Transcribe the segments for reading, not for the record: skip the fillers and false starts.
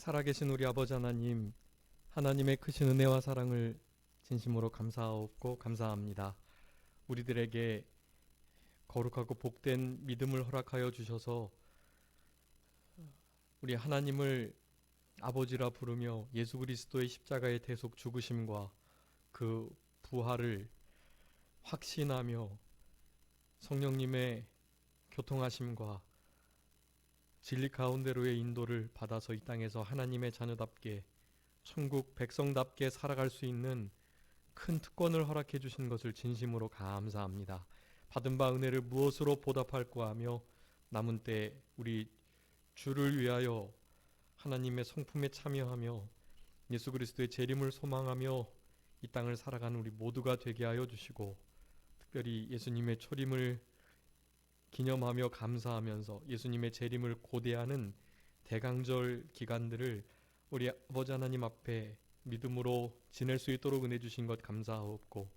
살아계신 우리 아버지 하나님, 하나님의 크신 은혜와 사랑을 진심으로 감사하옵고 감사합니다. 우리들에게 거룩하고 복된 믿음을 허락하여 주셔서 우리 하나님을 아버지라 부르며 예수 그리스도의 십자가의 대속 죽으심과 그 부활을 확신하며 성령님의 교통하심과 진리 가운데로의 인도를 받아서 이 땅에서 하나님의 자녀답게 천국 백성답게 살아갈 수 있는 큰 특권을 허락해 주신 것을 진심으로 감사합니다. 받은 바 은혜를 무엇으로 보답할까 하며 남은 때 우리 주를 위하여 하나님의 성품에 참여하며 예수 그리스도의 재림을 소망하며 이 땅을 살아가는 우리 모두가 되게 하여 주시고, 특별히 예수님의 초림을 기념하며 감사하면서 예수님의 재림을 고대하는 대강절 기간들을 우리 아버지 하나님 앞에 믿음으로 지낼 수 있도록 은혜 주신 것 감사하옵고,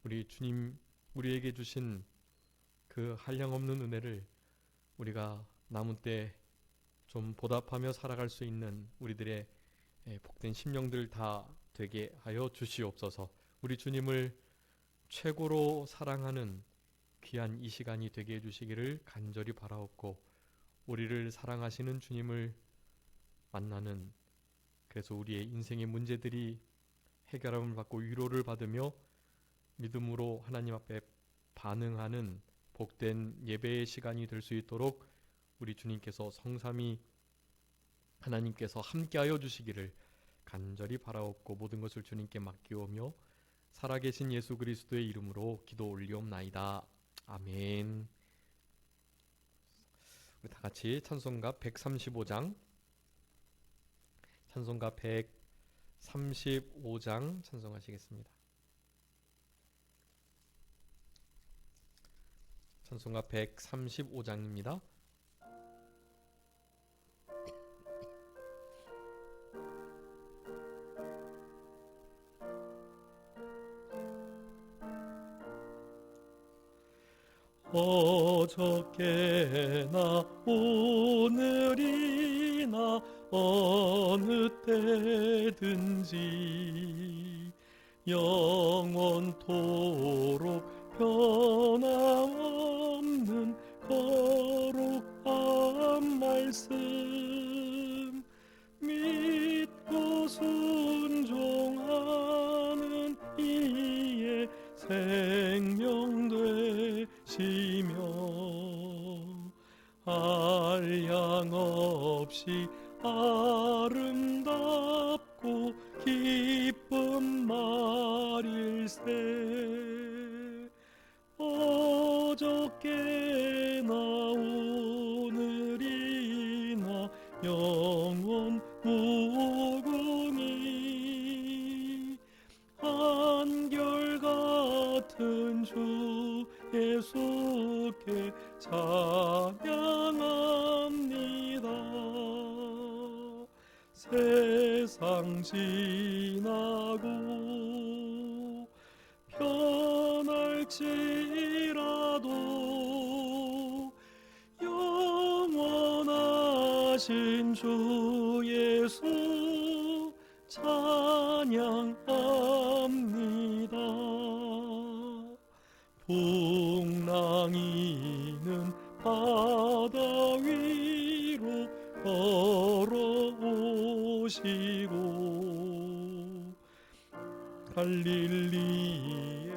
우리 주님 우리에게 주신 그 한량없는 은혜를 우리가 남은 때 좀 보답하며 살아갈 수 있는 우리들의 복된 심령들 다 되게 하여 주시옵소서. 우리 주님을 최고로 사랑하는 귀한 이 시간이 되게 해주시기를 간절히 바라옵고, 우리를 사랑하시는 주님을 만나는, 그래서 우리의 인생의 문제들이 해결함을 받고 위로를 받으며 믿음으로 하나님 앞에 반응하는 복된 예배의 시간이 될 수 있도록 우리 주님께서 성삼위 하나님께서 함께하여 주시기를 간절히 바라옵고, 모든 것을 주님께 맡기오며 살아계신 예수 그리스도의 이름으로 기도 올리옵나이다. 아멘. 우리 다 같이 찬송가 135장, 찬송가 135장 찬송하시겠습니다. 찬송가 135장입니다. 어저께나 오늘이나 어느 때든지 영원토록 변함없는 거룩한 말씀 믿고 순종하는 이에 생명 되시며 한량 없이 아름답고 기쁜 말일세. 어저께나 오늘이나 영원 무궁이 한결같은 주 예수께 찬양합니다. 세상 지나고 변할지라도 영원하신 주 예수 찬양합니다. 풍랑이는 바다 위로 걸어오시고 갈릴리의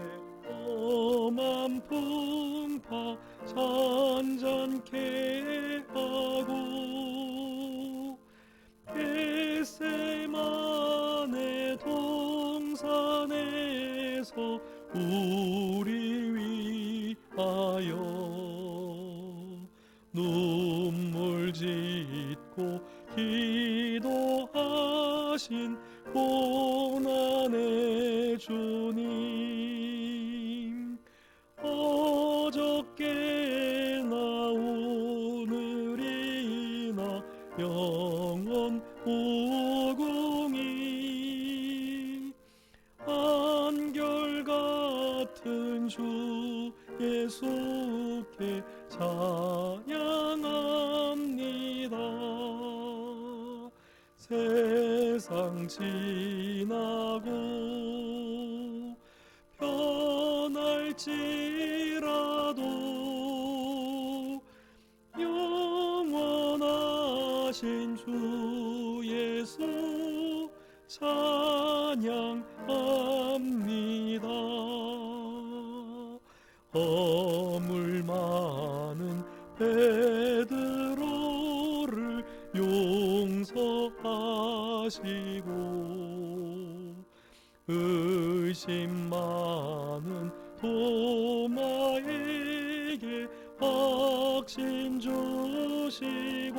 험한 풍파 잔잔케 하고 겟세마네 동산에서 우리 위하여 눈물 짓고 기도하신 고난의 주님, 어저께나 오늘이나 영원 무궁이 한결같은 주 예수께 찬양합니다. 세상 지나고 변할지라도 영원하신 주 예수 찬양합니다. 허물 많은 베드로를 용서하시고 의심 많은 도마에게 확신 주시고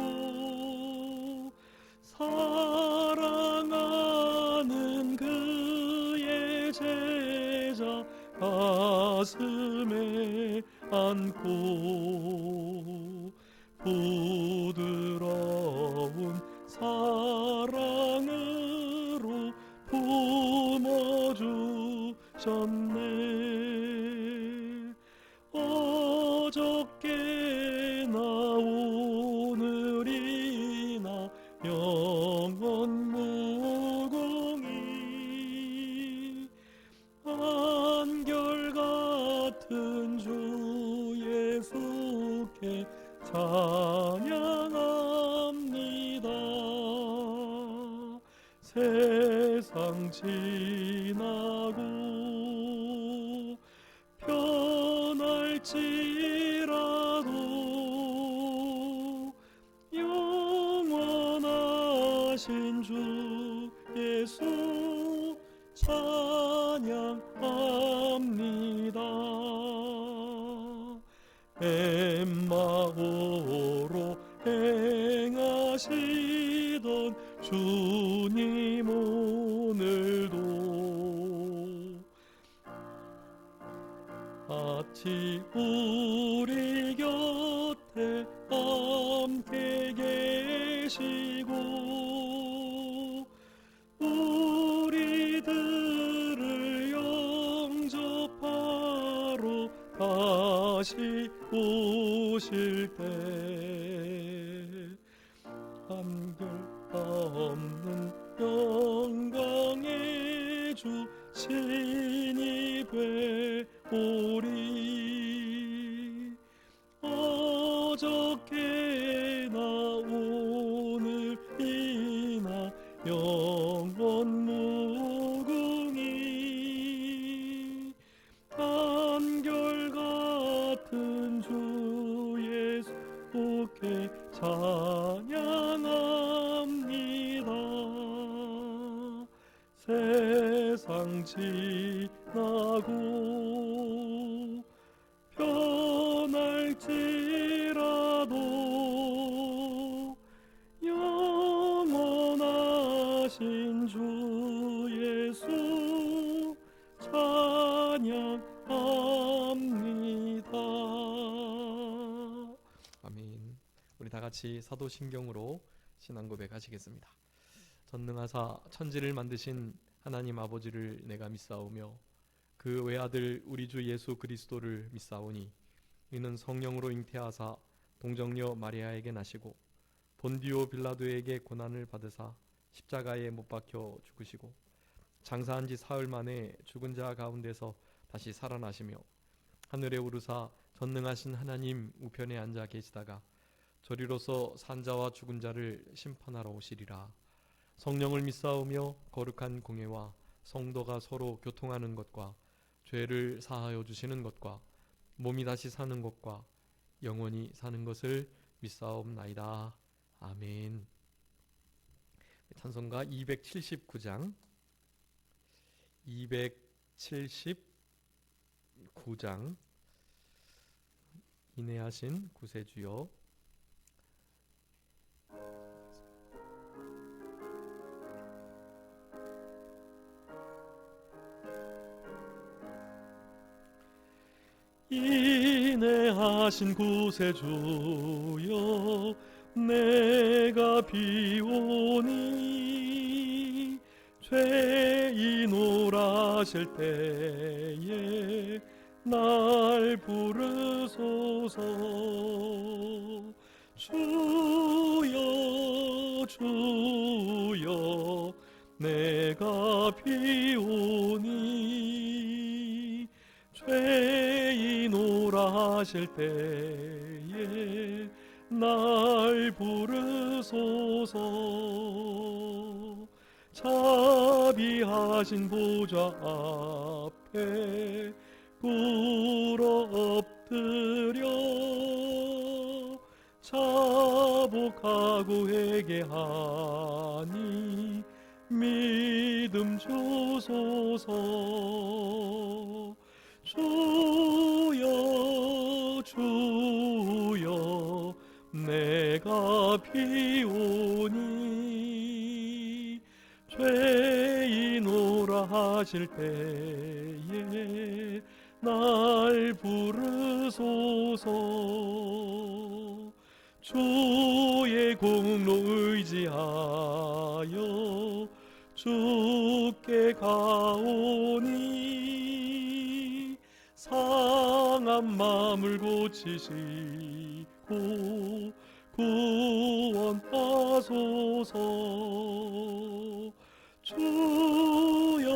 사랑하는 그의 제자 가슴에 안고 부드러운 사랑으로 품어주셨네. 어저께나 오늘이나 영원 무궁히 한결같은 주 예수께 찬양합니다. 세상 지나고 변할지라도 영원하신 주 예수 찬양합니다. 엠마오로 행하시던 주님 오늘도 같이 우리 곁에 함께 계시고 우리들을 영접하러 다시 오실 때 한결없는 영광의 주 신이 되오리. 어저께나 오늘이나 영원 무궁히 한결같은 주 예수께 찬양합니다. 세상 지나고 변할지라도 영원하신 주 예수 찬양합니다. 아멘. 우리 다 같이 사도신경으로 신앙 고백하시겠습니다. 전능하사 천지를 만드신 하나님 아버지를 내가 믿사오며 그 외아들 우리 주 예수 그리스도를 믿사오니 이는 성령으로 잉태하사 동정녀 마리아에게 나시고 본디오 빌라도에게 고난을 받으사 십자가에 못 박혀 죽으시고 장사한 지 사흘 만에 죽은 자 가운데서 다시 살아나시며 하늘에 오르사 전능하신 하나님 우편에 앉아 계시다가 저리로서 산자와 죽은 자를 심판하러 오시리라. 성령을 믿사오며 거룩한 공예와 성도가 서로 교통하는 것과 죄를 사하여 주시는 것과 몸이 다시 사는 것과 영원히 사는 것을 믿사옵나이다. 아멘. 찬송가 279장 279장 인내하신 구세주여. 인내하신 구세주여 내가 비오니 죄인오라실 때에 날 부르소서. 주여 주여 내가 비오니 죄인오라 하실 때에 날 부르소서. 자비하신 보좌 앞에 꿇어 엎드려 자복하고 회개하니 믿음 주소서. 주여 주여 내가 비오니 죄인오라 하실 때에 날 부르소서. 주의 공로 의지하여 주께 가오니 상한 마음을 고치시고 구원하소서. 주여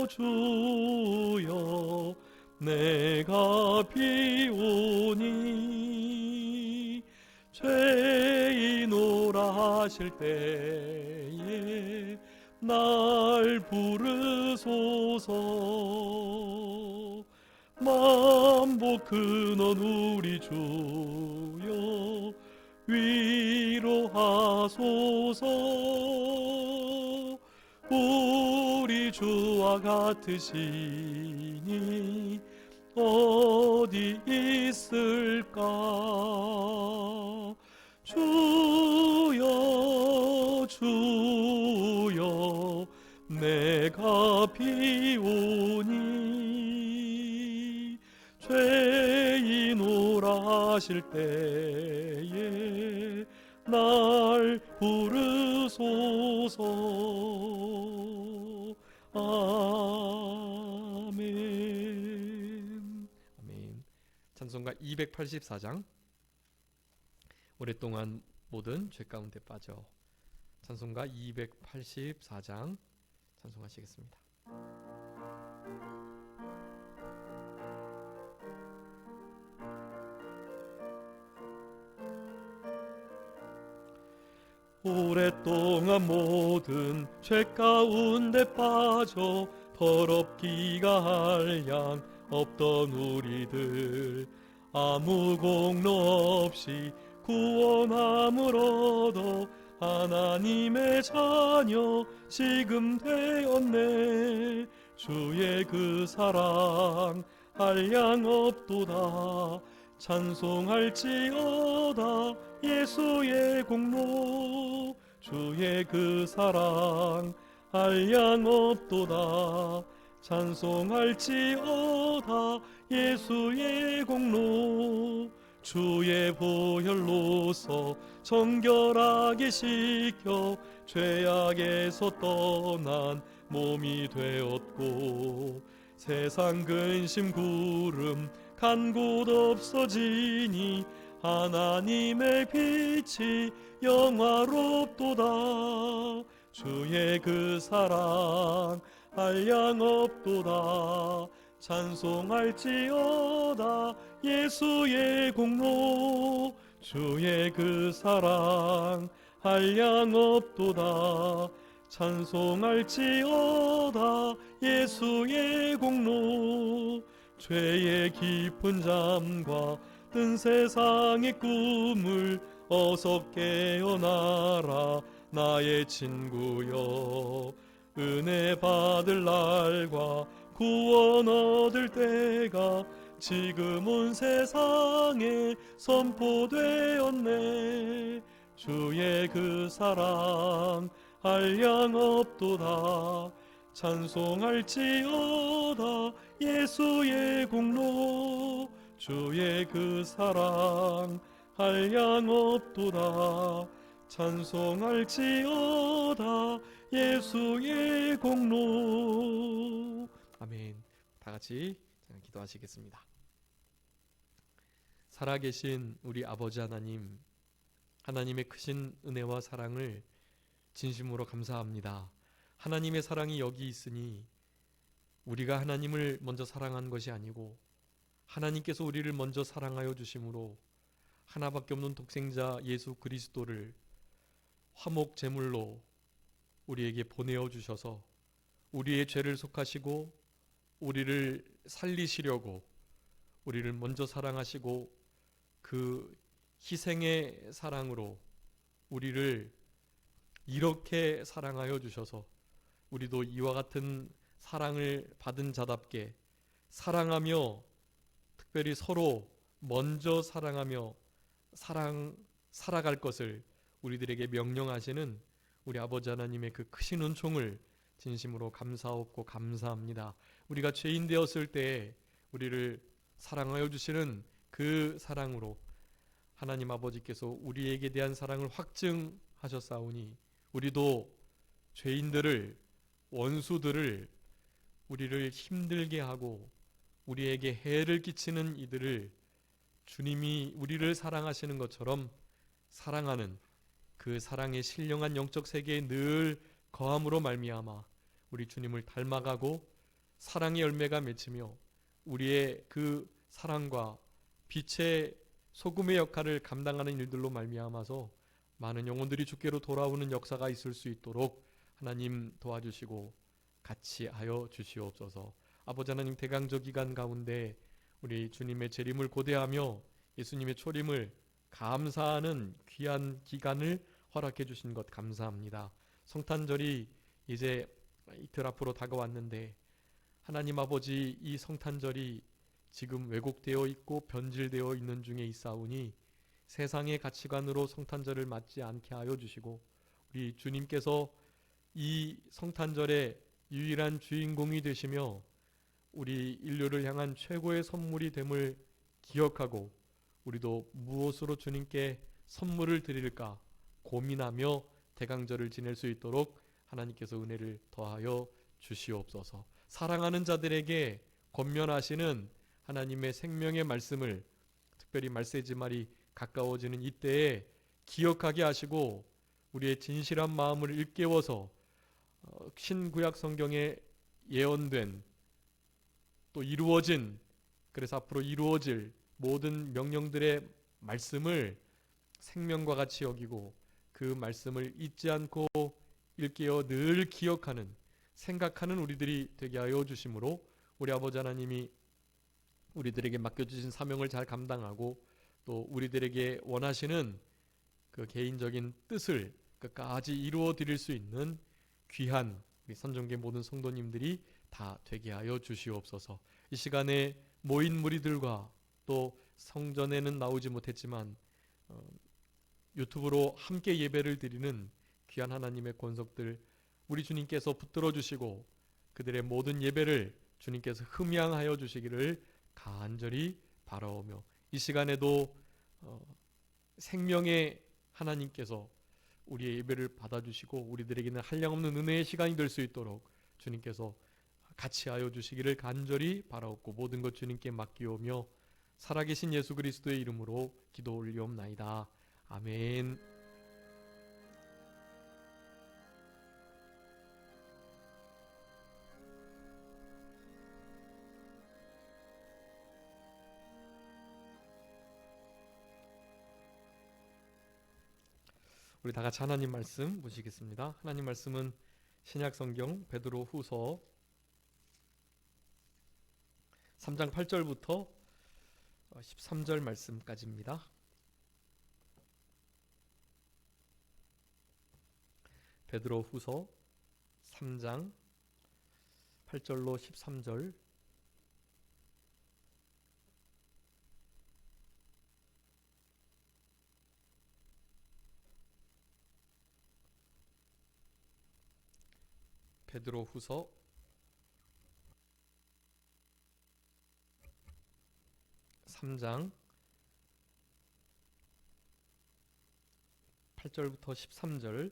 주여 내가 비오니 죄인오라 하실 때에 날 부르소서. 만복 근원 우리 주여 위로하소서. 우리 주와 같으시니 어디 있을까. 주여 주여 내가 비오니 죄인오라 하실 때에 날 부르소서. 아멘. 아멘. 찬송가 284장. 오랫동안 모든 죄 가운데 빠져. 찬송가 284장 찬송하시겠습니다. 오랫동안 모든 죄 가운데 빠져 더럽기가 한량 없던 우리들 아무 공로 없이 구원함을 얻어 하나님의 자녀 지금 되었네. 주의 그 사랑 한량 없도다. 찬송할지어다 예수의 공로. 주의 그 사랑 한량 없도다. 찬송할지어다 예수의 공로. 주의 보혈로서 정결하게 씻겨 죄악에서 떠난 몸이 되었고 세상 근심 구름 간 곳 없어지니 하나님의 빛이 영화롭도다. 주의 그 사랑 한량 없도다. 찬송할지어다 예수의 공로. 주의 그 사랑 한량 없도다. 찬송할지어다 예수의 공로. 죄의 깊은 잠과 뜬 세상의 꿈을 어서 깨어나라 나의 친구여. 은혜 받을 날과 구원 얻을 때가 지금 온 세상에 선포되었네. 주의 그 사랑 한량 없도다. 찬송할지어다 예수의 공로. 주의 그 사랑 한량 없도다. 찬송할지어다 예수의 공로. 아멘. 다 같이 기도하시겠습니다. 살아계신 우리 아버지 하나님, 하나님의 크신 은혜와 사랑을 진심으로 감사합니다. 하나님의 사랑이 여기 있으니 우리가 하나님을 먼저 사랑한 것이 아니고 하나님께서 우리를 먼저 사랑하여 주심으로 하나밖에 없는 독생자 예수 그리스도를 화목 제물로 우리에게 보내어 주셔서 우리의 죄를 속하시고 우리를 살리시려고 우리를 먼저 사랑하시고 그 희생의 사랑으로 우리를 이렇게 사랑하여 주셔서 우리도 이와 같은 사랑을 받은 자답게 사랑하며 특별히 서로 먼저 사랑하며 살아갈 것을 우리들에게 명령하시는 우리 아버지 하나님의 그 크신 은총을 진심으로 감사하고 감사합니다. 우리가 죄인 되었을 때 우리를 사랑하여 주시는 그 사랑으로 하나님 아버지께서 우리에게 대한 사랑을 확증하셨사오니 우리도 죄인들을 원수들을 우리를 힘들게 하고 우리에게 해를 끼치는 이들을 주님이 우리를 사랑하시는 것처럼 사랑하는 그 사랑의 신령한 영적 세계에 늘 거함으로 말미암아 우리 주님을 닮아가고 사랑의 열매가 맺히며 우리의 그 사랑과 빛의 소금의 역할을 감당하는 일들로 말미암아서 많은 영혼들이 주께로 돌아오는 역사가 있을 수 있도록 하나님 도와주시고 같이 하여 주시옵소서. 아버지 하나님, 대강저 기간 가운데 우리 주님의 재림을 고대하며 예수님의 초림을 감사하는 귀한 기간을 허락해 주신 것 감사합니다. 성탄절이 이제 이틀 앞으로 다가왔는데 하나님 아버지, 이 성탄절이 지금 왜곡되어 있고 변질되어 있는 중에 있사오니 세상의 가치관으로 성탄절을 맞지 않게 하여 주시고 우리 주님께서 이 성탄절의 유일한 주인공이 되시며 우리 인류를 향한 최고의 선물이 됨을 기억하고 우리도 무엇으로 주님께 선물을 드릴까 고민하며 대강절을 지낼 수 있도록 하나님께서 은혜를 더하여 주시옵소서. 사랑하는 자들에게 권면하시는 하나님의 생명의 말씀을 특별히 말세지말이 가까워지는 이때에 기억하게 하시고 우리의 진실한 마음을 일깨워서 신구약 성경에 예언된 또 이루어진, 그래서 앞으로 이루어질 모든 명령들의 말씀을 생명과 같이 여기고 그 말씀을 잊지 않고 일깨어 늘 기억하는, 생각하는 우리들이 되게 하여 주심으로 우리 아버지 하나님이 우리들에게 맡겨주신 사명을 잘 감당하고 또 우리들에게 원하시는 그 개인적인 뜻을 끝까지 이루어 드릴 수 있는 귀한 우리 선정계 모든 성도님들이 다 되게 하여 주시옵소서. 이 시간에 모인 무리들과 또 성전에는 나오지 못했지만 유튜브로 함께 예배를 드리는 귀한 하나님의 권속들 우리 주님께서 붙들어 주시고 그들의 모든 예배를 주님께서 흠양하여 주시기를 간절히 바라오며 이 시간에도 생명의 하나님께서 우리의 예배를 받아주시고 우리들에게는 한량없는 은혜의 시간이 될 수 있도록 주님께서 같이 하여 주시기를 간절히 바라옵고 모든 것 주님께 맡기오며 살아계신 예수 그리스도의 이름으로 기도 올리옵나이다. 아멘. 우리 다 같이 하나님 말씀 보시겠습니다. 하나님 말씀은 신약 성경 베드로 후서 3장 8절부터 13절 말씀까지입니다. 베드로 후서 3장 8절로 13절. 베드로 후서 3장 8절부터 13절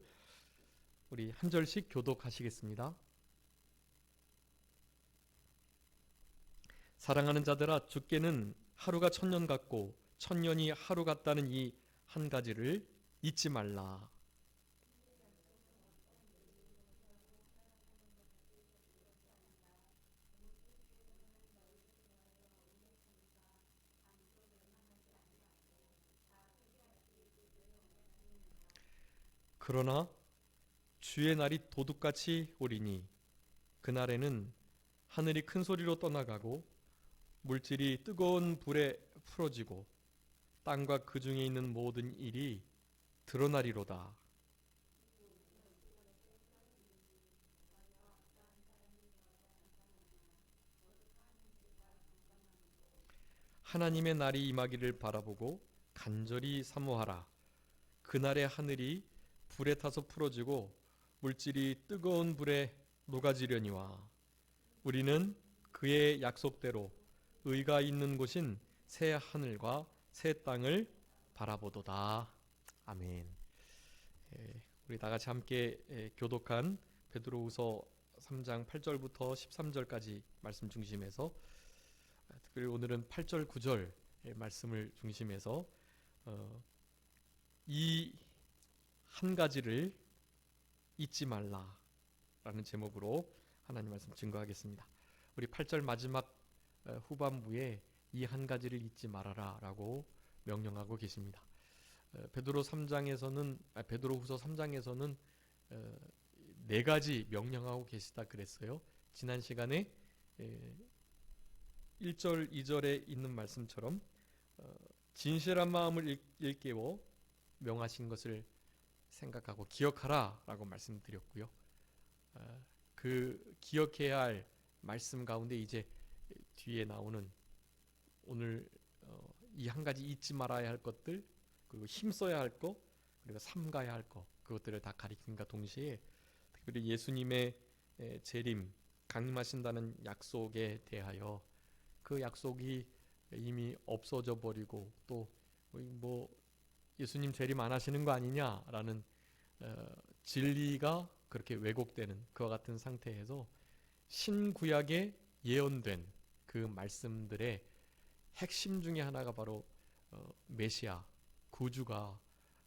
우리 한 절씩 교독하시겠습니다. 사랑하는 자들아, 주께는 하루가 천년 같고 천년이 하루 같다는 이 한 가지를 잊지 말라. 그러나 주의 날이 도둑같이 오리니 그날에는 하늘이 큰 소리로 떠나가고 물질이 뜨거운 불에 풀어지고 땅과 그 중에 있는 모든 일이 드러나리로다. 하나님의 날이 임하기를 바라보고 간절히 사모하라. 그날의 하늘이 불에 타서 풀어지고 물질이 뜨거운 불에 녹아지려니와 우리는 그의 약속대로 의가 있는 곳인 새 하늘과 새 땅을 바라보도다. 아멘. 우리 다 같이 함께 교독한 베드로후서 3장 8절부터 13절까지 말씀 중심에서, 특별히 오늘은 8절 9절 말씀을 중심해서 이 한 가지를 잊지 말라라는 제목으로 하나님 말씀 증거하겠습니다. 우리 8절 마지막 후반부에 이 한 가지를 잊지 말아라라고 명령하고 계십니다. 베드로후서 3장에서는 네 가지 명령하고 계시다 그랬어요. 지난 시간에 1절 2절에 있는 말씀처럼 진실한 마음을 일깨워 명하신 것을 생각하고 기억하라 라고 말씀드렸고요. 그 기억해야 할 말씀 가운데 이제 뒤에 나오는 오늘 이 한 가지 잊지 말아야 할 것들, 그리고 힘써야 할 것, 그리고 삼가야 할 것, 그것들을 다 가리킨과 동시에 특별히 예수님의 재림, 강림하신다는 약속에 대하여 그 약속이 이미 없어져 버리고 또 뭐 예수님 재림 안 하시는 거 아니냐라는 진리가 그렇게 왜곡되는 그와 같은 상태에서 신구약에 예언된 그 말씀들의 핵심 중에 하나가 바로 메시아, 구주가,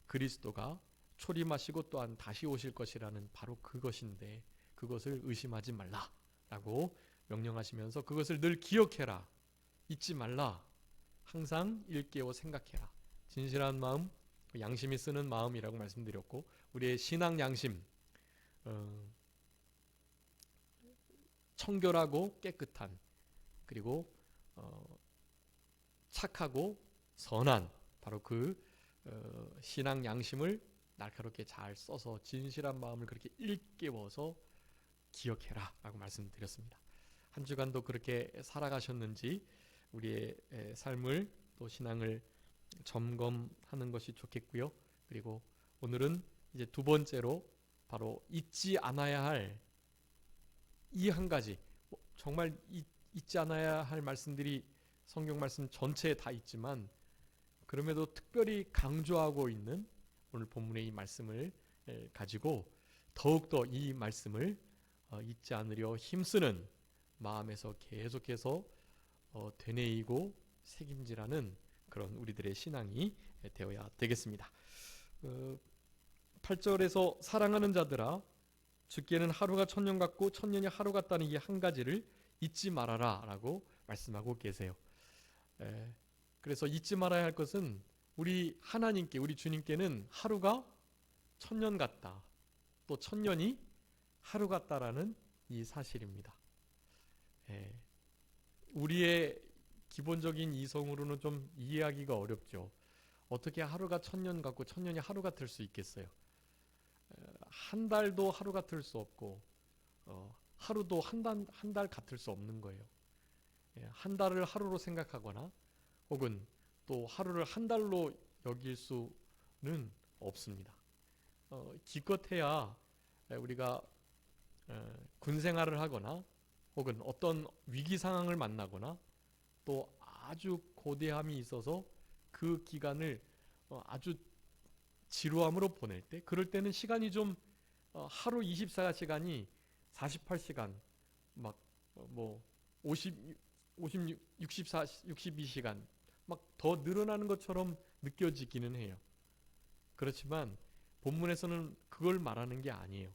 그리스도가 초림하시고 또한 다시 오실 것이라는 바로 그것인데, 그것을 의심하지 말라라고 명령하시면서 그것을 늘 기억해라, 잊지 말라, 항상 일깨워 생각해라. 진실한 마음, 양심이 쓰는 마음이라고 말씀드렸고, 우리의 신앙 양심, 청결하고 깨끗한, 그리고 착하고 선한, 바로 그 신앙 양심을 날카롭게 잘 써서 진실한 마음을 그렇게 일깨워서 기억해라 라고 말씀드렸습니다. 한 주간도 그렇게 살아가셨는지 우리의 삶을 또 신앙을 점검하는 것이 좋겠고요. 그리고 오늘은 이제 두 번째로 바로 잊지 않아야 할 이 한 가지, 정말 잊지 않아야 할 말씀들이 성경 말씀 전체에 다 있지만 그럼에도 특별히 강조하고 있는 오늘 본문의 이 말씀을 가지고 더욱더 이 말씀을 잊지 않으려 힘쓰는 마음에서 계속해서 되뇌이고 새김질하는 그런 우리들의 신앙이 되어야 되겠습니다. 8절에서 사랑하는 자들아 주께는 하루가 천년 같고 천년이 하루 같다는 이 한 가지를 잊지 말아라 라고 말씀하고 계세요. 그래서 잊지 말아야 할 것은 우리 하나님께, 우리 주님께는 하루가 천년 같다, 또 천년이 하루 같다라는 이 사실입니다. 우리의 기본적인 이성으로는 좀 이해하기가 어렵죠. 어떻게 하루가 천년 같고 천년이 하루 같을 수 있겠어요? 한 달도 하루 같을 수 없고 하루도 한 달 같을 수 없는 거예요. 한 달을 하루로 생각하거나 혹은 또 하루를 한 달로 여길 수는 없습니다. 기껏해야 우리가 군 생활을 하거나 혹은 어떤 위기 상황을 만나거나 또 아주 고대함이 있어서 그 기간을 아주 지루함으로 보낼 때, 그럴 때는 시간이 좀 하루 24시간이 48시간 막 62시간 막 더 늘어나는 것처럼 느껴지기는 해요. 그렇지만 본문에서는 그걸 말하는 게 아니에요.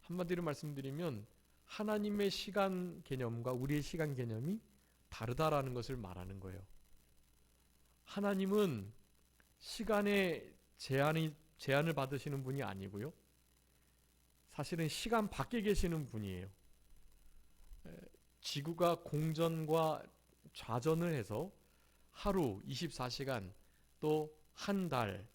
한마디로 말씀드리면 하나님의 시간 개념과 우리의 시간 개념이 다르다라는 것을 말하는 거예요. 하나님은 시간에 제한이 제한을 받으시는 분이 아니고요. 사실은 시간 밖에 계시는 분이에요. 지구가 공전과 좌전을 해서 하루 24시간 또 한 달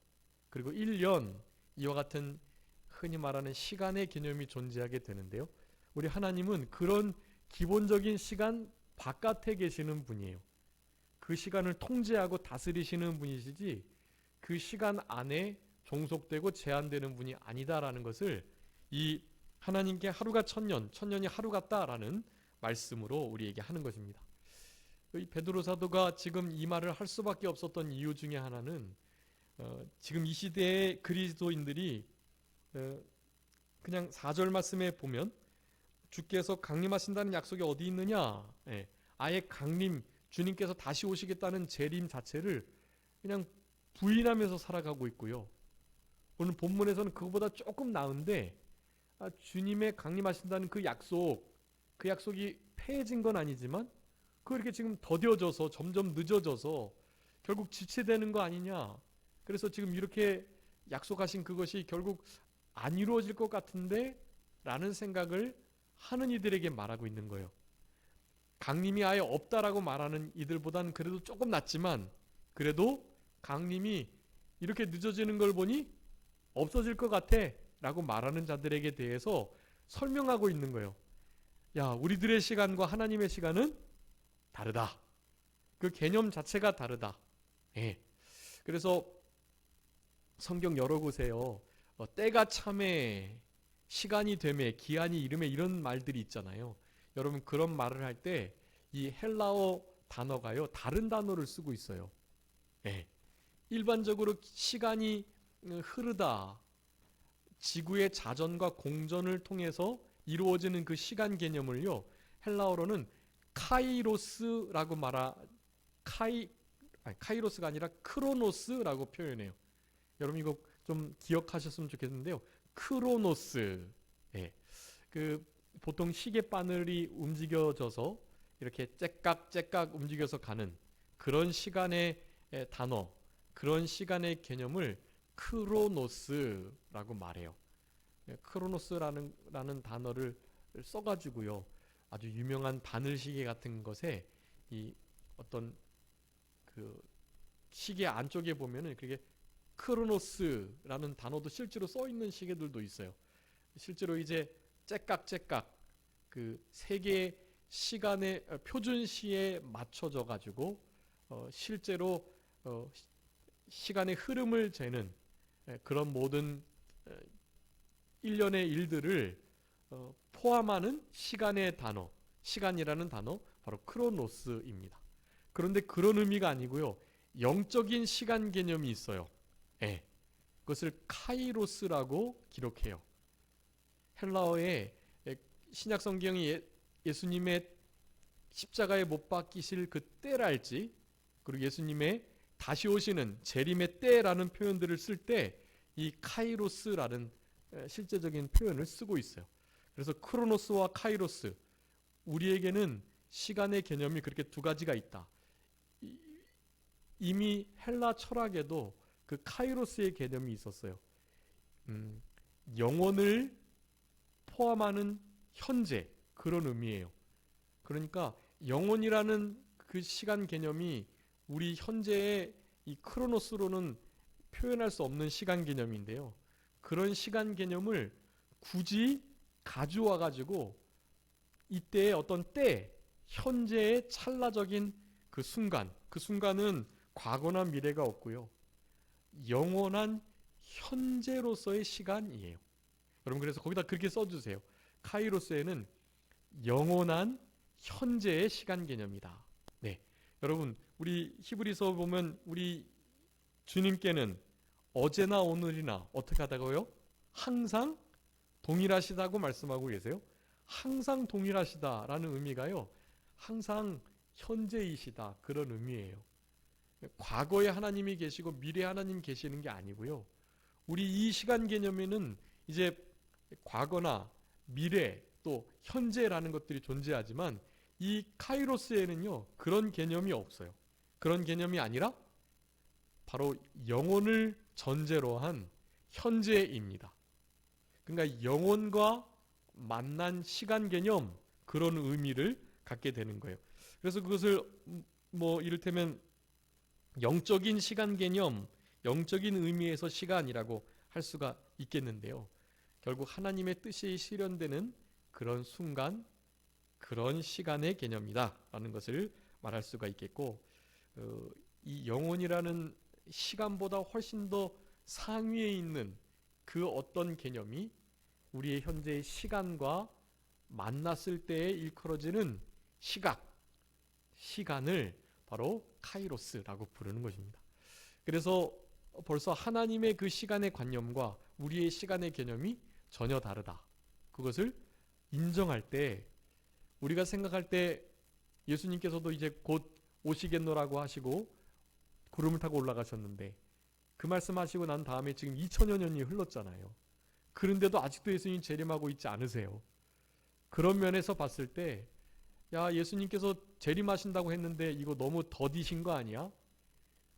그리고 1년 이와 같은 흔히 말하는 시간의 개념이 존재하게 되는데요. 우리 하나님은 그런 기본적인 시간 바깥에 계시는 분이에요. 그 시간을 통제하고 다스리시는 분이시지 그 시간 안에 종속되고 제한되는 분이 아니다라는 것을 이 하나님께 하루가 천년, 천년이 하루 같다라는 말씀으로 우리에게 하는 것입니다. 이 베드로 사도가 지금 이 말을 할 수밖에 없었던 이유 중에 하나는 지금 이 시대의 그리스도인들이 그냥 4절 말씀에 보면 주께서 강림하신다는 약속이 어디 있느냐, 아예 강림, 주님께서 다시 오시겠다는 재림 자체를 그냥 부인하면서 살아가고 있고요. 오늘 본문에서는 그거보다 조금 나은데 주님의 강림하신다는 그 약속이 폐해진 건 아니지만 그렇게 지금 더뎌져서 점점 늦어져서 결국 지체되는 거 아니냐. 그래서 지금 이렇게 약속하신 그것이 결국 안 이루어질 것 같은데 라는 생각을 하는 이들에게 말하고 있는 거예요. 강림이 아예 없다라고 말하는 이들보다는 그래도 조금 낫지만 그래도 강림이 이렇게 늦어지는 걸 보니 없어질 것 같아 라고 말하는 자들에게 대해서 설명하고 있는 거예요. 야, 우리들의 시간과 하나님의 시간은 다르다. 그 개념 자체가 다르다. 그래서 성경 여러 곳에요. 때가 참에, 시간이 되매, 기한이 이름에 이런 말들이 있잖아요. 여러분 그런 말을 할 때 이 헬라어 단어가요 다른 단어를 쓰고 있어요. 일반적으로 시간이 흐르다, 지구의 자전과 공전을 통해서 이루어지는 그 시간 개념을요 헬라어로는 카이로스라고 카이로스가 아니라 크로노스라고 표현해요. 여러분 이거 좀 기억하셨으면 좋겠는데요. 크로노스. 그 보통 시계 바늘이 움직여져서 이렇게 째깍째깍 움직여서 가는 그런 시간의 단어, 그런 시간의 개념을 크로노스라고 말해요. 크로노스라는 단어를 써가지고요. 아주 유명한 바늘 시계 같은 것에 이 어떤 그 시계 안쪽에 보면은 그게 크로노스라는 단어도 실제로 써 있는 시계들도 있어요. 실제로 이제 째깍째깍 그 세계 시간의 표준시에 맞춰져 가지고 실제로 시간의 흐름을 재는 그런 모든 일련의 일들을 포함하는 시간의 단어, 시간이라는 단어 바로 크로노스입니다. 그런데 그런 의미가 아니고요. 영적인 시간 개념이 있어요. 그것을 카이로스라고 기록해요. 헬라어에 신약 성경이 예수님의 십자가에 못 박히실 그 때랄지 그리고 예수님의 다시 오시는 재림의 때라는 표현들을 쓸 때 이 카이로스라는 실제적인 표현을 쓰고 있어요. 그래서 크로노스와 카이로스, 우리에게는 시간의 개념이 그렇게 두 가지가 있다. 이미 헬라 철학에도 그 카이로스의 개념이 있었어요. 영혼을 포함하는 현재, 그런 의미예요. 그러니까 영혼이라는 그 시간 개념이 우리 현재의 이 크로노스로는 표현할 수 없는 시간 개념인데요. 그런 시간 개념을 굳이 가져와 가지고 이때의 어떤 때, 현재의 찰나적인 그 순간은 과거나 미래가 없고요. 영원한 현재로서의 시간이에요. 여러분 그래서 거기다 그렇게 써주세요. 카이로스에는 영원한 현재의 시간 개념이다. 여러분 우리 히브리서 보면 우리 주님께는 어제나 오늘이나 어떻게 하다고요? 항상 동일하시다고 말씀하고 계세요. 항상 동일하시다라는 의미가요. 항상 현재이시다 그런 의미예요. 과거에 하나님이 계시고 미래에 하나님 계시는 게 아니고요. 우리 이 시간 개념에는 이제 과거나 미래 또 현재라는 것들이 존재하지만 이 카이로스에는요 그런 개념이 없어요. 그런 개념이 아니라 바로 영혼을 전제로 한 현재입니다. 그러니까 영혼과 만난 시간 개념, 그런 의미를 갖게 되는 거예요. 그래서 그것을 뭐 이를테면 영적인 시간 개념, 영적인 의미에서 시간이라고 할 수가 있겠는데요. 결국 하나님의 뜻이 실현되는 그런 순간, 그런 시간의 개념이다 라는 것을 말할 수가 있겠고, 이 영혼이라는 시간보다 훨씬 더 상위에 있는 그 어떤 개념이 우리의 현재의 시간과 만났을 때에 일컬어지는 시간을 바로 카이로스라고 부르는 것입니다. 그래서 벌써 하나님의 그 시간의 관념과 우리의 시간의 개념이 전혀 다르다. 그것을 인정할 때, 우리가 생각할 때 예수님께서도 이제 곧 오시겠노라고 하시고 구름을 타고 올라가셨는데, 그 말씀하시고 난 다음에 지금 2000여 년이 흘렀잖아요. 그런데도 아직도 예수님 재림하고 있지 않으세요? 그런 면에서 봤을 때, 야, 예수님께서 재림하신다고 했는데 이거 너무 더디신 거 아니야?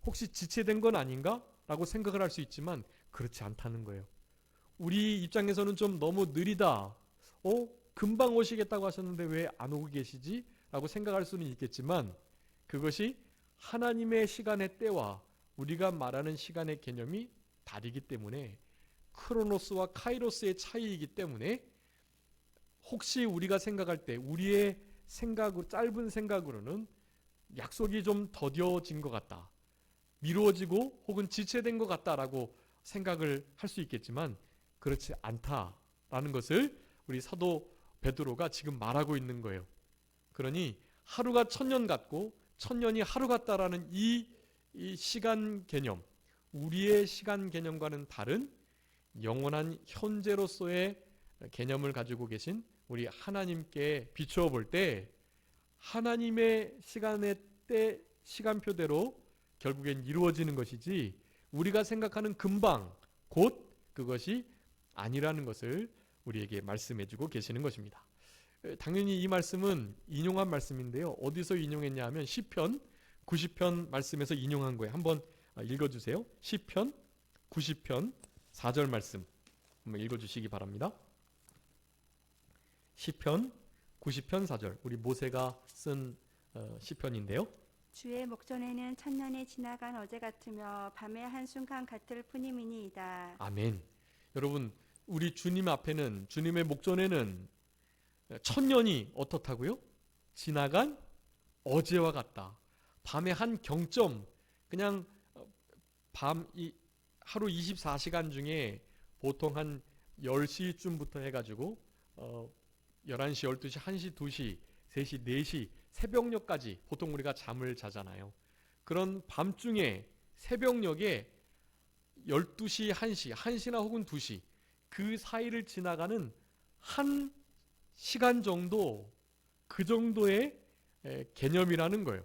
혹시 지체된 건 아닌가? 라고 생각을 할 수 있지만 그렇지 않다는 거예요. 우리 입장에서는 좀 너무 느리다. 금방 오시겠다고 하셨는데 왜 안 오고 계시지? 라고 생각할 수는 있겠지만, 그것이 하나님의 시간의 때와 우리가 말하는 시간의 개념이 다르기 때문에, 크로노스와 카이로스의 차이이기 때문에, 혹시 우리가 생각할 때 우리의 짧은 생각으로는 약속이 좀 더뎌진 것 같다, 미루어지고 혹은 지체된 것 같다라고 생각을 할 수 있겠지만 그렇지 않다라는 것을 우리 사도 베드로가 지금 말하고 있는 거예요. 그러니 하루가 1000년 같고 1000년이 하루 같다라는 이 시간 개념, 우리의 시간 개념과는 다른 영원한 현재로서의 개념을 가지고 계신 우리 하나님께 비추어 볼 때, 하나님의 시간의 때 시간표대로 결국엔 이루어지는 것이지 우리가 생각하는 금방 곧 그것이 아니라는 것을 우리에게 말씀해 주고 계시는 것입니다. 당연히 이 말씀은 인용한 말씀인데요. 어디서 인용했냐 하면 시편 90편 말씀에서 인용한 거예요. 한번 읽어주세요. 시편 90편 4절 말씀 한번 읽어주시기 바랍니다. 시편 90편 4절, 우리 모세가 쓴 시편인데요. 주의 목전에는 천년이 지나간 어제 같으며 밤의 한순간 같을 뿐이니이다. 아멘. 여러분, 우리 주님 앞에는, 주님의 목전에는 1000년이 어떻다고요? 지나간 어제와 같다. 밤의 한 경점, 그냥 하루 24시간 중에 보통 한 10시쯤부터 해가지고 11시, 12시, 1시, 2시, 3시, 4시, 새벽녘까지 보통 우리가 잠을 자잖아요. 그런 밤중에 새벽녘에 12시, 1시, 1시나 혹은 2시 그 사이를 지나가는 한 시간 정도, 그 정도의 개념이라는 거예요.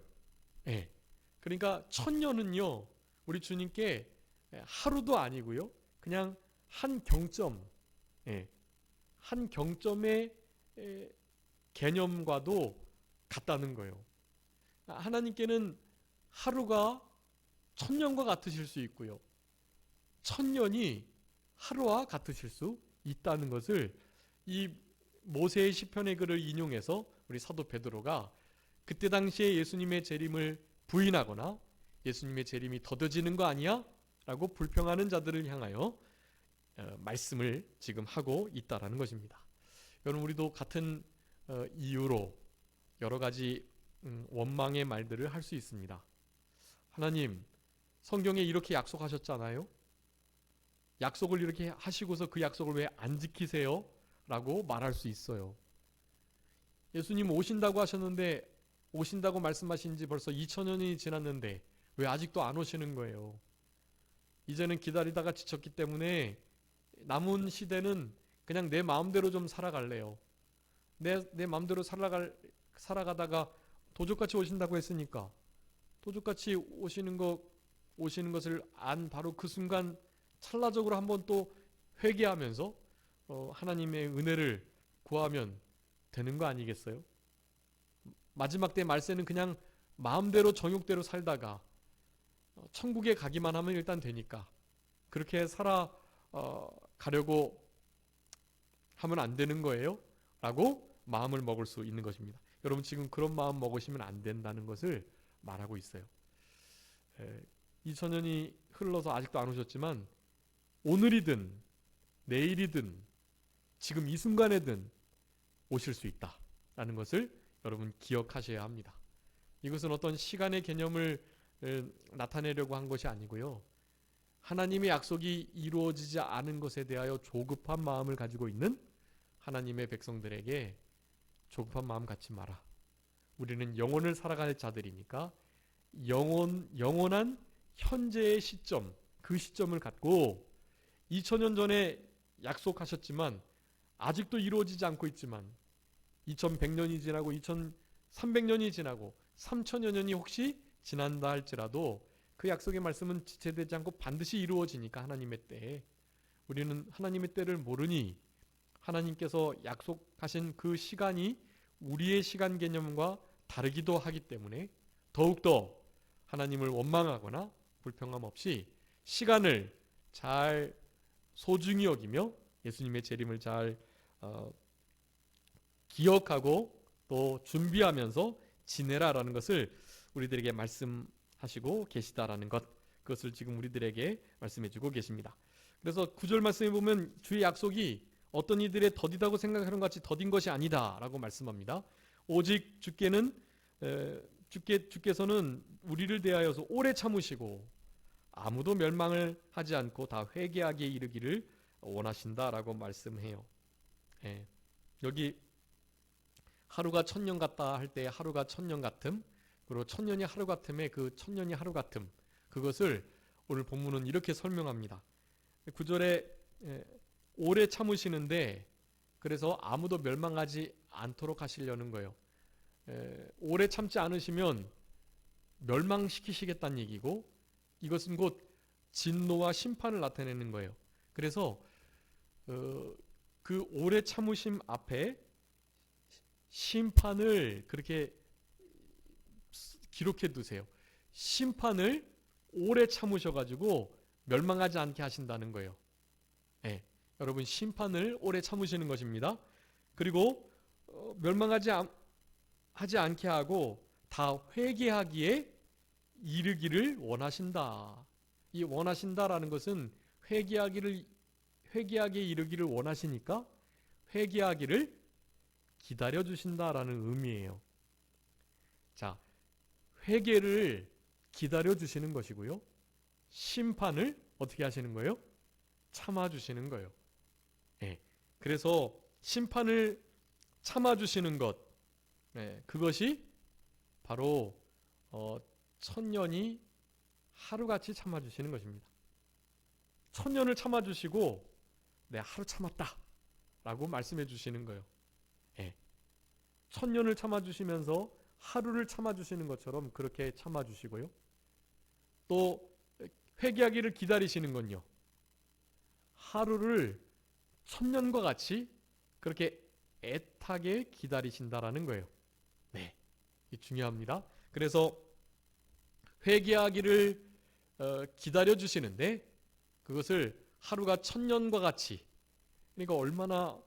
그러니까 1000년은요 우리 주님께 하루도 아니고요, 그냥 한 경점, 한 경점의 개념과도 같다는 거예요. 하나님께는 하루가 1000년과 같으실 수 있고요, 1000년이 하루와 같으실 수 있다는 것을 이 모세의 시편의 글을 인용해서 우리 사도 베드로가 그때 당시에 예수님의 재림을 부인하거나 예수님의 재림이 더뎌지는 거 아니야? 라고 불평하는 자들을 향하여 말씀을 지금 하고 있다라는 것입니다. 여러분, 우리도 같은 이유로 여러 가지 원망의 말들을 할 수 있습니다. 하나님, 성경에 이렇게 약속하셨잖아요. 약속을 이렇게 하시고서 그 약속을 왜 안 지키세요? 라고 말할 수 있어요. 예수님 오신다고 하셨는데, 오신다고 말씀하신 지 벌써 2000년이 지났는데 왜 아직도 안 오시는 거예요? 이제는 기다리다가 지쳤기 때문에 남은 시대는 그냥 내 마음대로 좀 살아갈래요. 내 마음대로 살아가다가 도적같이 오신다고 했으니까 도적같이 오시는 것을 안 바로 그 순간 찰나적으로 한번 또 회개하면서 하나님의 은혜를 구하면 되는 거 아니겠어요? 마지막 때 말세는 그냥 마음대로 정욕대로 살다가 천국에 가기만 하면 일단 되니까 그렇게 가려고 하면 안 되는 거예요? 라고 마음을 먹을 수 있는 것입니다. 여러분 지금 그런 마음 먹으시면 안 된다는 것을 말하고 있어요. 2000년이 흘러서 아직도 안 오셨지만 오늘이든 내일이든 지금 이 순간에든 오실 수 있다라는 것을 여러분 기억하셔야 합니다. 이것은 어떤 시간의 개념을 나타내려고 한 것이 아니고요. 하나님의 약속이 이루어지지 않은 것에 대하여 조급한 마음을 가지고 있는 하나님의 백성들에게 조급한 마음 갖지 마라. 우리는 영혼을 살아갈 자들이니까 영원한 현재의 시점, 그 시점을 갖고 2000년 전에 약속하셨지만 아직도 이루어지지 않고 있지만 2100년이 지나고 2300년이 지나고 3000여 년이 혹시 지난다 할지라도 그 약속의 말씀은 지체되지 않고 반드시 이루어지니까 하나님의 때에 우리는 하나님의 때를 모르니 하나님께서 약속하신 그 시간이 우리의 시간 개념과 다르기도 하기 때문에 더욱더 하나님을 원망하거나 불평함 없이 시간을 잘 소중히 여기며 예수님의 재림을 잘 기억하고 또 준비하면서 지내라라는 것을 우리들에게 말씀하시고 계시다라는 것, 그것을 지금 우리들에게 말씀해주고 계십니다. 그래서 9절 말씀에 보면 주의 약속이 어떤 이들의 더디다고 생각하는 것 같이 더딘 것이 아니다라고 말씀합니다. 오직 주께서는 우리를 대하여서 오래 참으시고 아무도 멸망을 하지 않고 다 회개하기에 이르기를 원하신다라고 말씀해요. 여기 하루가 천년 같다 할 때 하루가 천년 같음, 그리고 천년이 하루 같음에 그 천년이 하루 같음, 그것을 오늘 본문은 이렇게 설명합니다. 9절에 오래 참으시는데 그래서 아무도 멸망하지 않도록 하시려는 거예요. 오래 참지 않으시면 멸망시키시겠다는 얘기고 이것은 곧 진노와 심판을 나타내는 거예요. 그래서 그 오래 참으심 앞에 심판을 그렇게 기록해 두세요. 심판을 오래 참으셔가지고 멸망하지 않게 하신다는 거예요. 여러분 심판을 오래 참으시는 것입니다. 그리고 하지 않게 하고 다 회개하기에 이르기를 원하신다. 이 원하신다라는 것은 회개하기에 이르기를 원하시니까 회개하기를 기다려 주신다라는 의미예요. 자, 회개를 기다려 주시는 것이고요. 심판을 어떻게 하시는 거예요? 참아 주시는 거예요. 그래서 심판을 참아 주시는 것, 그것이 바로 천년이 하루같이 참아 주시는 것입니다. 천년을 참아 주시고 하루 참았다 라고 말씀해 주시는 거예요. 천년을 참아 주시면서 하루를 참아 주시는 것처럼 그렇게 참아 주시고요. 또 회개하기를 기다리시는 건요, 하루를 천년과 같이 그렇게 애타게 기다리신다라는 거예요. 이 중요합니다. 그래서 회개하기를 기다려 주시는데 그것을 하루가 천년과 같이, 그러니까 얼마나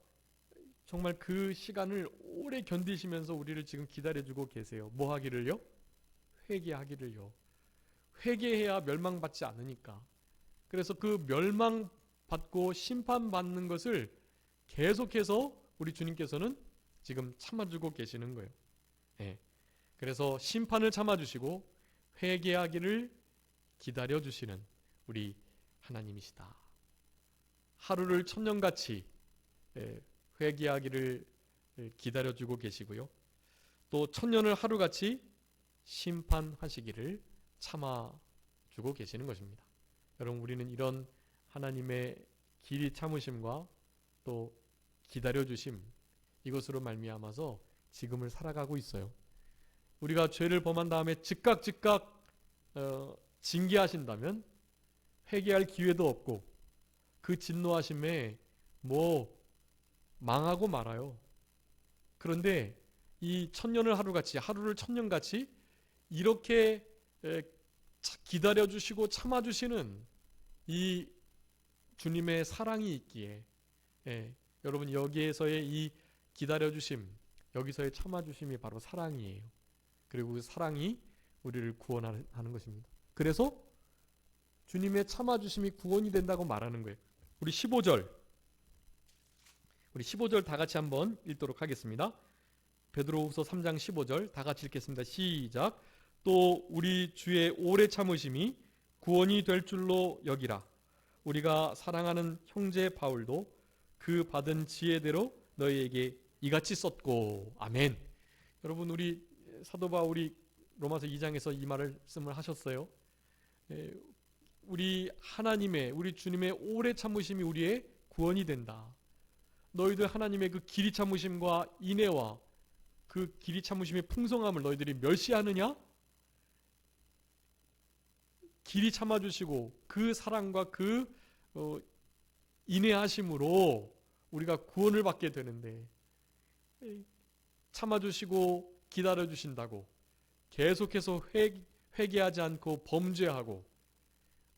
정말 그 시간을 오래 견디시면서 우리를 지금 기다려주고 계세요. 뭐 하기를요? 회개하기를요. 회개해야 멸망받지 않으니까. 그래서 그 멸망받고 심판받는 것을 계속해서 우리 주님께서는 지금 참아주고 계시는 거예요. 그래서 심판을 참아주시고 회개하기를 기다려주시는 우리 하나님이시다. 하루를 천년같이 회개하기를 기다려주고 계시고요. 또 천년을 하루같이 심판하시기를 참아주고 계시는 것입니다. 여러분, 우리는 이런 하나님의 길이 참으심과 또 기다려주심, 이것으로 말미암아서 지금을 살아가고 있어요. 우리가 죄를 범한 다음에 즉각 징계하신다면 회개할 기회도 없고 그 진노하심에 망하고 말아요. 그런데 이 천년을 하루같이, 하루를 천년같이 이렇게 기다려주시고 참아주시는 이 주님의 사랑이 있기에 여러분 여기에서의 이 기다려주심, 여기서의 참아주심이 바로 사랑이에요. 그리고 그 사랑이 우리를 구원하는 것입니다. 그래서 주님의 참아주심이 구원이 된다고 말하는 거예요. 우리 15절 다 같이 한번 읽도록 하겠습니다. 베드로후서 3장 15절 다 같이 읽겠습니다. 시작. 또 우리 주의 오래 참으심이 구원이 될 줄로 여기라. 우리가 사랑하는 형제 바울도 그 받은 지혜대로 너희에게 이같이 썼고. 아멘. 여러분 우리 사도 바울이 로마서 2장에서 이 말씀을 하셨어요. 우리 주님의 오래 참으심이 우리의 구원이 된다. 너희들 하나님의 그 길이 참으심과 인애와 그 길이 참으심의 풍성함을 너희들이 멸시하느냐? 길이 참아주시고 그 사랑과 그 인애하심으로 우리가 구원을 받게 되는데, 참아주시고 기다려주신다고 계속해서 회개하지 않고 범죄하고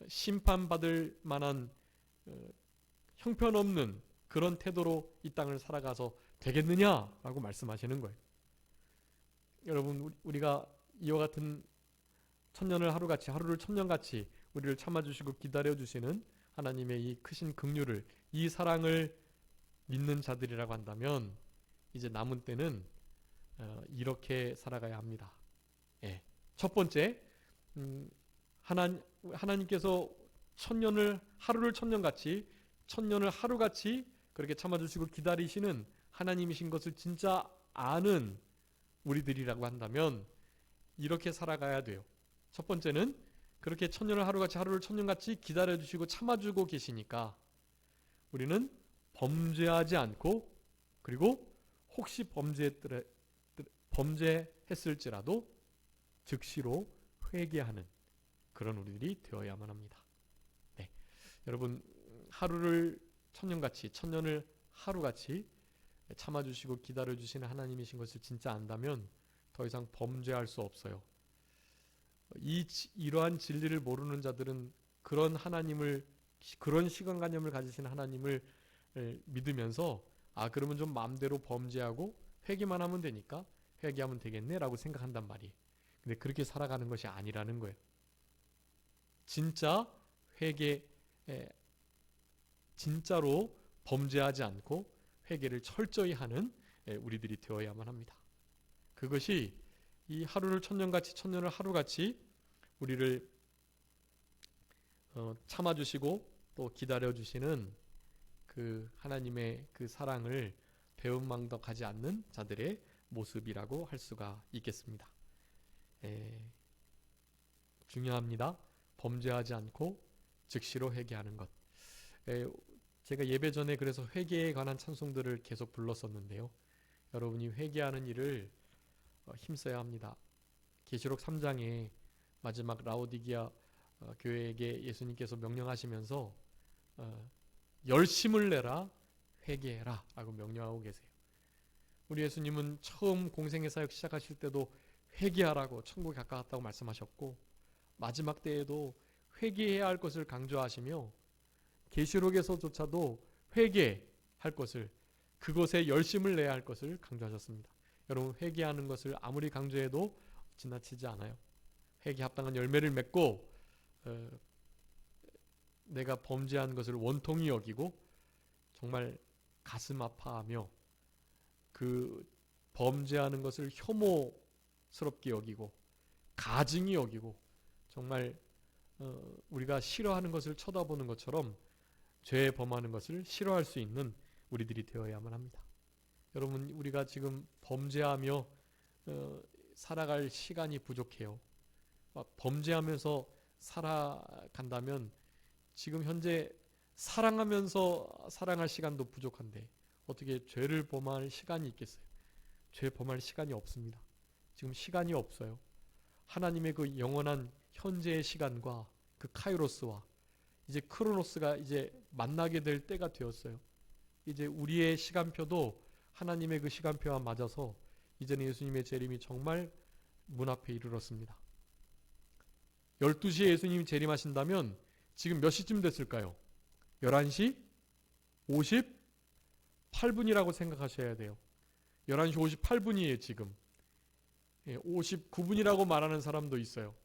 심판받을 만한 형편없는 그런 태도로 이 땅을 살아가서 되겠느냐라고 말씀하시는 거예요. 여러분 우리가 이와 같은 천년을 하루같이, 하루를 천년같이 우리를 참아주시고 기다려주시는 하나님의 이 크신 긍휼을, 이 사랑을 믿는 자들이라고 한다면 이제 남은 때는 이렇게 살아가야 합니다. 첫 번째, 하나님께서 하루를 천년같이, 천년을 하루같이 그렇게 참아주시고 기다리시는 하나님이신 것을 진짜 아는 우리들이라고 한다면 이렇게 살아가야 돼요. 첫 번째는 그렇게 천년을 하루같이, 하루를 천년같이 기다려주시고 참아주고 계시니까 우리는 범죄하지 않고, 그리고 혹시 범죄했을지라도 즉시로 회개하는 그런 우리들이 되어야만 합니다. 여러분 하루를 천년같이, 천년을 하루같이 참아주시고 기다려주시는 하나님이신 것을 진짜 안다면 더 이상 범죄할 수 없어요. 이러한 진리를 모르는 자들은 그런 하나님을, 그런 시간관념을 가지신 하나님을 믿으면서 그러면 좀 마음대로 범죄하고 회개만 하면 되니까 회개하면 되겠네 라고 생각한단 말이에요. 근데 그렇게 살아가는 것이 아니라는 거예요. 진짜 진짜로 범죄하지 않고 회개를 철저히 하는 우리들이 되어야만 합니다. 그것이 이 하루를 천년같이, 천년을 하루같이 우리를 참아주시고 또 기다려주시는 그 하나님의 그 사랑을 배은망덕하지 않는 자들의 모습이라고 할 수가 있겠습니다. 중요합니다. 범죄하지 않고 즉시로 회개하는 것. 제가 예배 전에 그래서 회개에 관한 찬송들을 계속 불렀었는데요. 여러분이 회개하는 일을 힘써야 합니다. 계시록 3장에 마지막 라오디게아 교회에게 예수님께서 명령하시면서 열심을 내라, 회개해라 라고 명령하고 계세요. 우리 예수님은 처음 공생의 사역 시작하실 때도 회개하라고, 천국에 가까웠다고 말씀하셨고, 마지막 때에도 회개해야 할 것을 강조하시며 계시록에서조차도 회개할 것을, 그것에 열심을 내야 할 것을 강조하셨습니다. 여러분 회개하는 것을 아무리 강조해도 지나치지 않아요. 회개 합당한 열매를 맺고 내가 범죄한 것을 원통이 여기고 정말 가슴 아파하며 그 범죄하는 것을 혐오스럽게 여기고 가증히 여기고 정말 우리가 싫어하는 것을 쳐다보는 것처럼 죄 범하는 것을 싫어할 수 있는 우리들이 되어야만 합니다. 여러분 우리가 지금 범죄하며 살아갈 시간이 부족해요. 범죄하면서 살아간다면 지금 현재 사랑하면서 사랑할 시간도 부족한데 어떻게 죄를 범할 시간이 있겠어요? 죄 범할 시간이 없습니다. 지금 시간이 없어요. 하나님의 그 영원한 현재의 시간과 그 카이로스와 이제 크로노스가 이제 만나게 될 때가 되었어요. 이제 우리의 시간표도 하나님의 그 시간표와 맞아서 이제는 예수님의 재림이 정말 문 앞에 이르렀습니다. 12시에 예수님이 재림하신다면 지금 몇 시쯤 됐을까요? 11시 58분이라고 생각하셔야 돼요. 11시 58분이에요 지금. 59분이라고 말하는 사람도 있어요.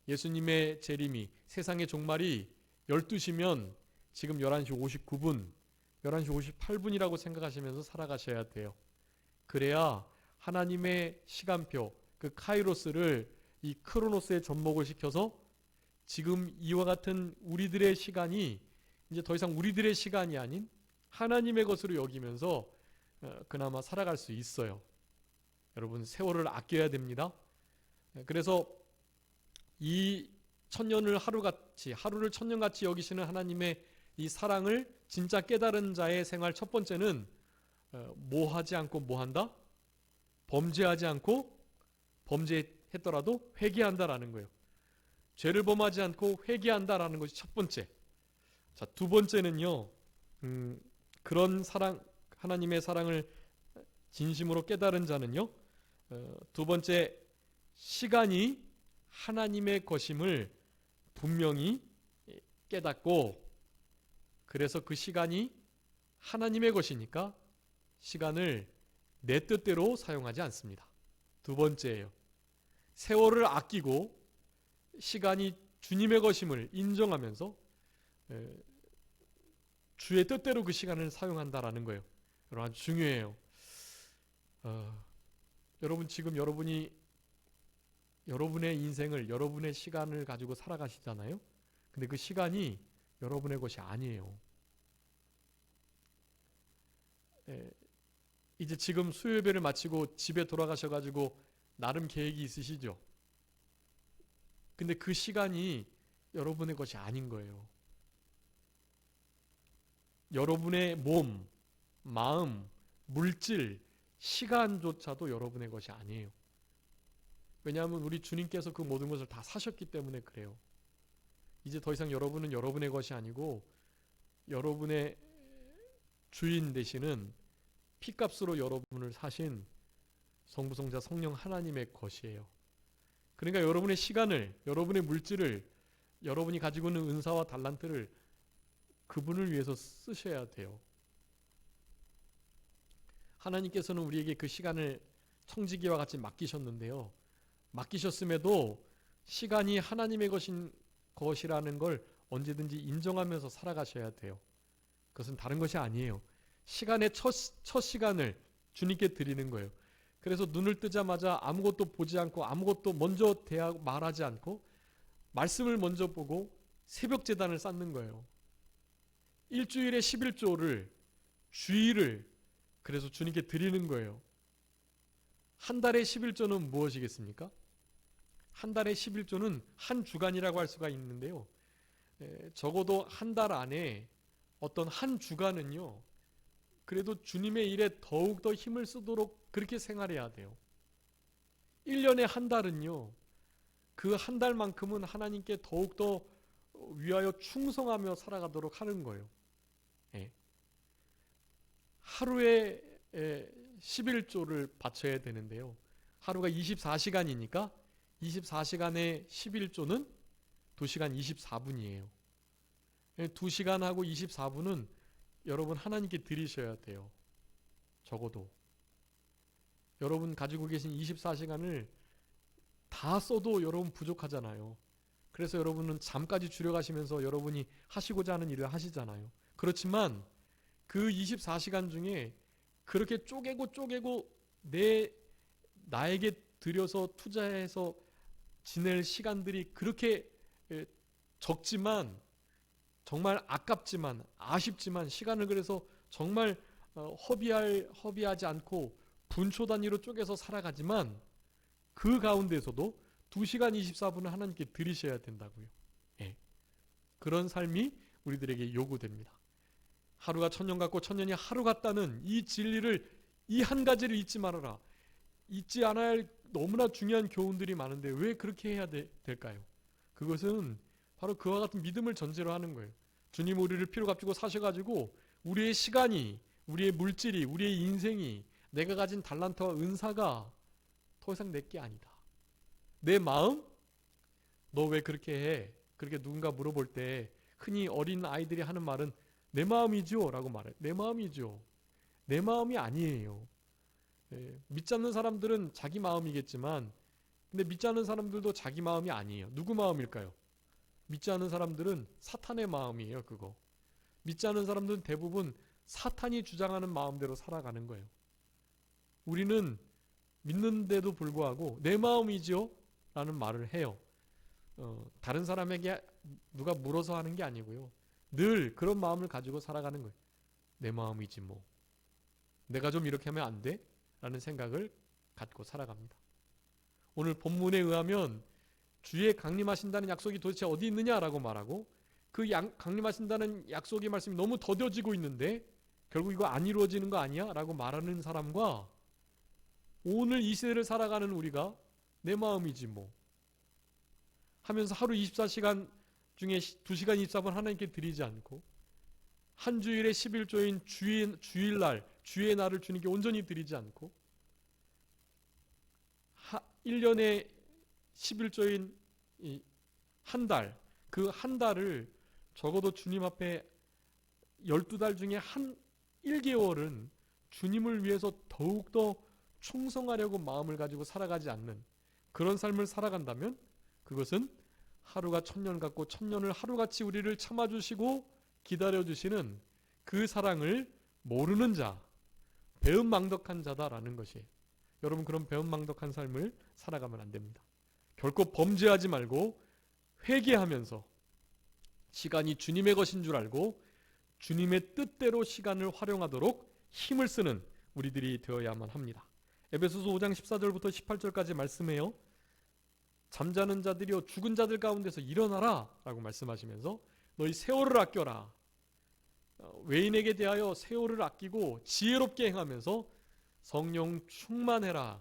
예수님의 재림이, 세상의 종말이 12시면 지금 11시 59분, 11시 58분이라고 생각하시면서 살아가셔야 돼요. 그래야 하나님의 시간표, 그 카이로스를 이 크로노스에 접목을 시켜서 지금 이와 같은 우리들의 시간이 이제 더 이상 우리들의 시간이 아닌 하나님의 것으로 여기면서 그나마 살아갈 수 있어요. 여러분, 세월을 아껴야 됩니다. 그래서 이 천년을 하루같이, 하루를 천년같이 여기시는 하나님의 이 사랑을 진짜 깨달은 자의 생활, 첫 번째는 뭐 하지 않고 뭐 한다? 범죄하지 않고 범죄했더라도 회개한다라는 거예요. 죄를 범하지 않고 회개한다라는 것이 첫 번째. 자, 두 번째는요, 그런 사랑, 하나님의 사랑을 진심으로 깨달은 자는요, 두 번째, 시간이 하나님의 것임을 분명히 깨닫고, 그래서 그 시간이 하나님의 것이니까 시간을 내 뜻대로 사용하지 않습니다. 두 번째예요. 세월을 아끼고 시간이 주님의 것임을 인정하면서 주의 뜻대로 그 시간을 사용한다라는 거예요. 여러분, 아주 중요해요. 여러분, 지금 여러분이 여러분의 인생을, 여러분의 시간을 가지고 살아가시잖아요. 근데 그 시간이 여러분의 것이 아니에요. 이제 지금 수요예배를 마치고 집에 돌아가셔가지고 나름 계획이 있으시죠? 근데 그 시간이 여러분의 것이 아닌 거예요. 여러분의 몸, 마음, 물질, 시간조차도 여러분의 것이 아니에요. 왜냐하면 우리 주님께서 그 모든 것을 다 사셨기 때문에 그래요. 이제 더 이상 여러분은 여러분의 것이 아니고 여러분의 주인 되시는 피값으로 여러분을 사신 성부, 성자, 성령 하나님의 것이에요. 그러니까 여러분의 시간을, 여러분의 물질을, 여러분이 가지고 있는 은사와 달란트를 그분을 위해서 쓰셔야 돼요. 하나님께서는 우리에게 그 시간을 청지기와 같이 맡기셨는데요. 맡기셨음에도 시간이 하나님의 것이라는 걸 언제든지 인정하면서 살아가셔야 돼요. 그것은 다른 것이 아니에요. 시간의 첫 시간을 주님께 드리는 거예요. 그래서 눈을 뜨자마자 아무것도 보지 않고 아무것도 먼저 말하지 않고 말씀을 먼저 보고 새벽 제단을 쌓는 거예요. 일주일에 11조를, 주일을 그래서 주님께 드리는 거예요. 한 달에 11조는 무엇이겠습니까? 한 달에 11조는 한 주간이라고 할 수가 있는데요. 적어도 한 달 안에 어떤 한 주간은요, 그래도 주님의 일에 더욱더 힘을 쓰도록 그렇게 생활해야 돼요. 1년에 한 달은요, 그 한 달만큼은 하나님께 더욱더 위하여 충성하며 살아가도록 하는 거예요. 하루에 11조를 바쳐야 되는데요. 하루가 24시간이니까 24시간에 11조는 2시간 24분이에요. 2시간하고 24분은 여러분 하나님께 드리셔야 돼요. 적어도. 여러분 가지고 계신 24시간을 다 써도 여러분 부족하잖아요. 그래서 여러분은 잠까지 줄여가시면서 여러분이 하시고자 하는 일을 하시잖아요. 그렇지만 그 24시간 중에 그렇게 쪼개고 나에게 들여서 투자해서 지낼 시간들이 그렇게 적지만, 정말 아깝지만, 아쉽지만, 시간을 그래서 정말 허비하지 않고 분초 단위로 쪼개서 살아가지만 그 가운데서도 2시간 24분을 하나님께 드리셔야 된다고요. 그런 삶이 우리들에게 요구됩니다. 하루가 천년 같고 천년이 하루 같다는 이 진리를, 이 한 가지를 잊지 말아라. 잊지 않아야 할 너무나 중요한 교훈들이 많은데 왜 그렇게 해야 될까요? 그것은 바로 그와 같은 믿음을 전제로 하는 거예요. 주님 우리를 피로 값주고 사셔가지고 우리의 시간이, 우리의 물질이, 우리의 인생이, 내가 가진 달란트와 은사가 더 이상 내게 아니다. 내 마음? 너 왜 그렇게 해? 그렇게 누군가 물어볼 때 흔히 어린 아이들이 하는 말은 내 마음이죠 라고 말해요. 내 마음이죠. 내 마음이 아니에요. 믿지 않는 사람들은 자기 마음이겠지만, 근데 믿지 않는 사람들도 자기 마음이 아니에요. 누구 마음일까요? 믿지 않는 사람들은 사탄의 마음이에요. 그거. 믿지 않는 사람들은 대부분 사탄이 주장하는 마음대로 살아가는 거예요. 우리는 믿는데도 불구하고 내 마음이죠 라는 말을 해요. 다른 사람에게 누가 물어서 하는 게 아니고요. 늘 그런 마음을 가지고 살아가는 거예요. 내 마음이지 뭐. 내가 좀 이렇게 하면 안 돼? 라는 생각을 갖고 살아갑니다. 오늘 본문에 의하면 주의 강림하신다는 약속이 도대체 어디 있느냐라고 말하고, 그 강림하신다는 약속의 말씀이 너무 더뎌지고 있는데 결국 이거 안 이루어지는 거 아니야? 라고 말하는 사람과, 오늘 이 시대를 살아가는 우리가 내 마음이지 뭐 하면서 하루 24시간 중에 2시간 24분 하나님께 드리지 않고, 한 주일의 11조인 주일날, 주의 날을 주님께 온전히 드리지 않고, 1년의 11조인 한 달, 그 한 달을 적어도 주님 앞에 12달 중에 1개월은 주님을 위해서 더욱더 충성하려고 마음을 가지고 살아가지 않는 그런 삶을 살아간다면, 그것은 하루가 천년 같고 천년을 하루같이 우리를 참아주시고 기다려주시는 그 사랑을 모르는 자, 배은망덕한 자다라는 것이에요. 여러분, 그런 배은망덕한 삶을 살아가면 안 됩니다. 결코 범죄하지 말고 회개하면서 시간이 주님의 것인 줄 알고 주님의 뜻대로 시간을 활용하도록 힘을 쓰는 우리들이 되어야만 합니다. 에베소서 5장 14절부터 18절까지 말씀해요. 잠자는 자들이여 죽은 자들 가운데서 일어나라 라고 말씀하시면서 너희 세월을 아껴라. 외인에게 대하여 세월을 아끼고 지혜롭게 행하면서 성령 충만해라.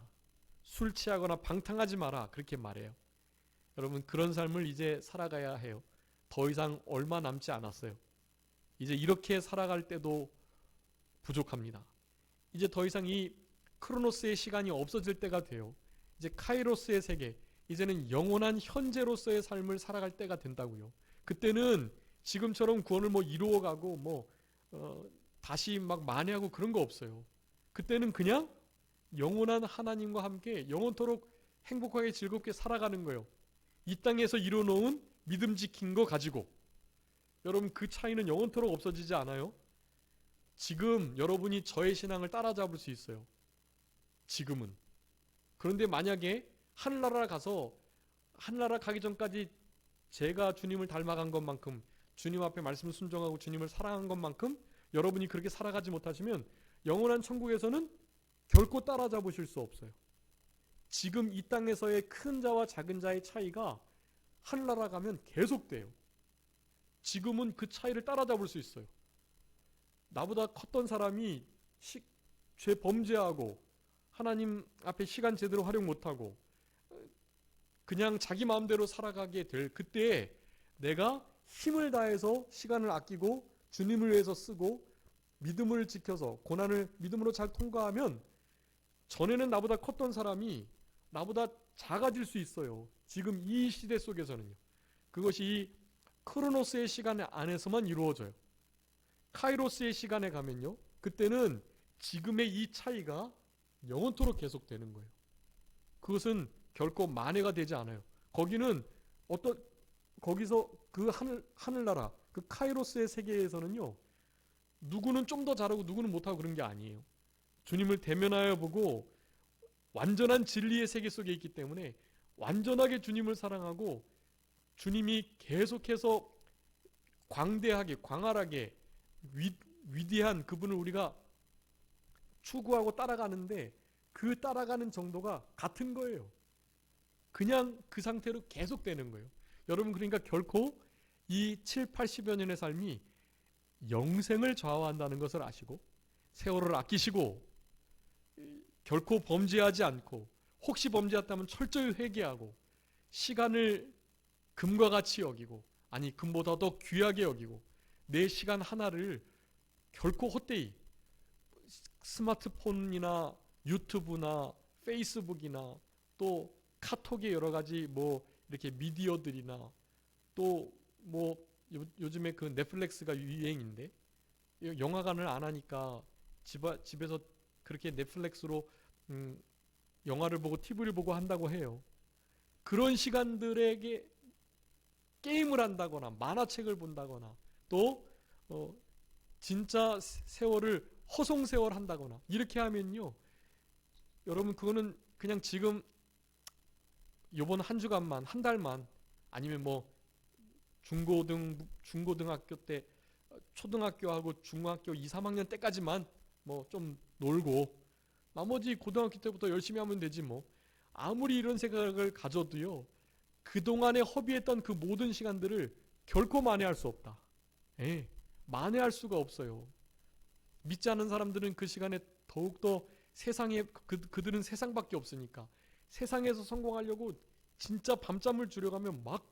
술 취하거나 방탕하지 마라. 그렇게 말해요. 여러분, 그런 삶을 이제 살아가야 해요. 더 이상 얼마 남지 않았어요. 이제 이렇게 살아갈 때도 부족합니다. 이제 더 이상 이 크로노스의 시간이 없어질 때가 돼요. 이제 카이로스의 세계, 이제는 영원한 현재로서의 삶을 살아갈 때가 된다고요. 그때는 지금처럼 구원을 이루어가고 다시 막 만회하고 그런 거 없어요. 그때는 그냥 영원한 하나님과 함께 영원토록 행복하게 즐겁게 살아가는 거예요. 이 땅에서 이뤄놓은 믿음 지킨 거 가지고. 여러분, 그 차이는 영원토록 없어지지 않아요? 지금 여러분이 저의 신앙을 따라잡을 수 있어요. 지금은. 그런데 만약에 하늘나라 가기 전까지 제가 주님을 닮아간 것만큼, 주님 앞에 말씀을 순종하고 주님을 사랑한 것만큼 여러분이 그렇게 살아가지 못하시면 영원한 천국에서는 결코 따라잡으실 수 없어요. 지금 이 땅에서의 큰 자와 작은 자의 차이가 하늘나라 가면 계속돼요. 지금은 그 차이를 따라잡을 수 있어요. 나보다 컸던 사람이 죄 범죄하고 하나님 앞에 시간 제대로 활용 못하고 그냥 자기 마음대로 살아가게 될 그때에 내가 힘을 다해서 시간을 아끼고 주님을 위해서 쓰고 믿음을 지켜서 고난을 믿음으로 잘 통과하면, 전에는 나보다 컸던 사람이 나보다 작아질 수 있어요. 지금 이 시대 속에서는요. 그것이 이 크로노스의 시간 안에서만 이루어져요. 카이로스의 시간에 가면요, 그때는 지금의 이 차이가 영원토록 계속되는 거예요. 그것은 결코 만회가 되지 않아요. 거기서 그 하늘나라, 그 카이로스의 세계에서는요, 누구는 좀 더 잘하고 누구는 못하고 그런 게 아니에요. 주님을 대면하여 보고 완전한 진리의 세계 속에 있기 때문에 완전하게 주님을 사랑하고 주님이 계속해서 광대하게, 광활하게 위대한 그분을 우리가 추구하고 따라가는데, 그 따라가는 정도가 같은 거예요. 그냥 그 상태로 계속 되는 거예요. 여러분, 그러니까 결코 이 7, 80여 년의 삶이 영생을 좌우한다는 것을 아시고 세월을 아끼시고 결코 범죄하지 않고, 혹시 범죄했다면 철저히 회개하고 시간을 금과 같이 여기고, 아니 금보다 더 귀하게 여기고, 내 시간 하나를 결코 헛되이 스마트폰이나 유튜브나 페이스북이나 또 카톡의 여러 가지 이렇게 미디어들이나 또 요즘에 그 넷플릭스가 유행인데 영화관을 안 하니까 집에서 그렇게 넷플릭스로 영화를 보고 TV를 보고 한다고 해요. 그런 시간들에게 게임을 한다거나 만화책을 본다거나 또 진짜 세월을 허송세월 한다거나 이렇게 하면요, 여러분 그거는 그냥 지금 요번 한 주간만, 한 달만, 아니면 뭐 중고등학교 때, 초등학교하고 중학교 2, 3학년 때까지만 뭐 좀 놀고 나머지 고등학교 때부터 열심히 하면 되지 뭐. 아무리 이런 생각을 가져도요, 그동안에 허비했던 그 모든 시간들을 결코 만회할 수 없다. 예, 만회할 수가 없어요. 믿지 않는 사람들은 그 시간에 더욱더 세상에 그들은 세상밖에 없으니까 세상에서 성공하려고 진짜 밤잠을 줄여가면 막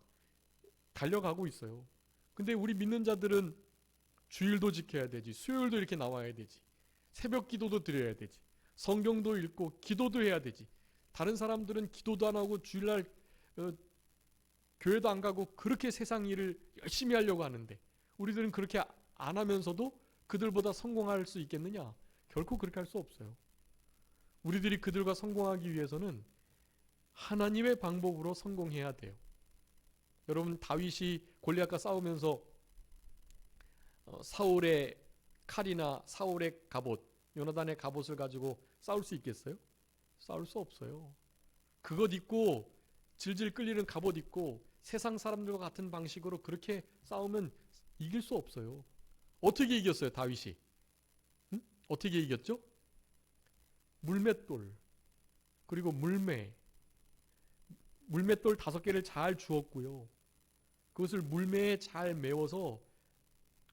달려가고 있어요. 근데 우리 믿는 자들은 주일도 지켜야 되지, 수요일도 이렇게 나와야 되지, 새벽 기도도 드려야 되지, 성경도 읽고 기도도 해야 되지. 다른 사람들은 기도도 안 하고 주일날 교회도 안 가고 그렇게 세상 일을 열심히 하려고 하는데 우리들은 그렇게 안 하면서도 그들보다 성공할 수 있겠느냐? 결코 그렇게 할 수 없어요. 우리들이 그들과 성공하기 위해서는 하나님의 방법으로 성공해야 돼요. 여러분, 다윗이 골리앗과 싸우면서 사울의 칼이나 사울의 갑옷, 요나단의 갑옷을 가지고 싸울 수 있겠어요? 싸울 수 없어요. 그것 입고 질질 끌리는 갑옷 입고 세상 사람들과 같은 방식으로 그렇게 싸우면 이길 수 없어요. 어떻게 이겼어요, 다윗이? 응? 어떻게 이겼죠? 물맷돌, 그리고 물맷돌 5개를 잘 주었고요. 그것을 물매에 잘 메워서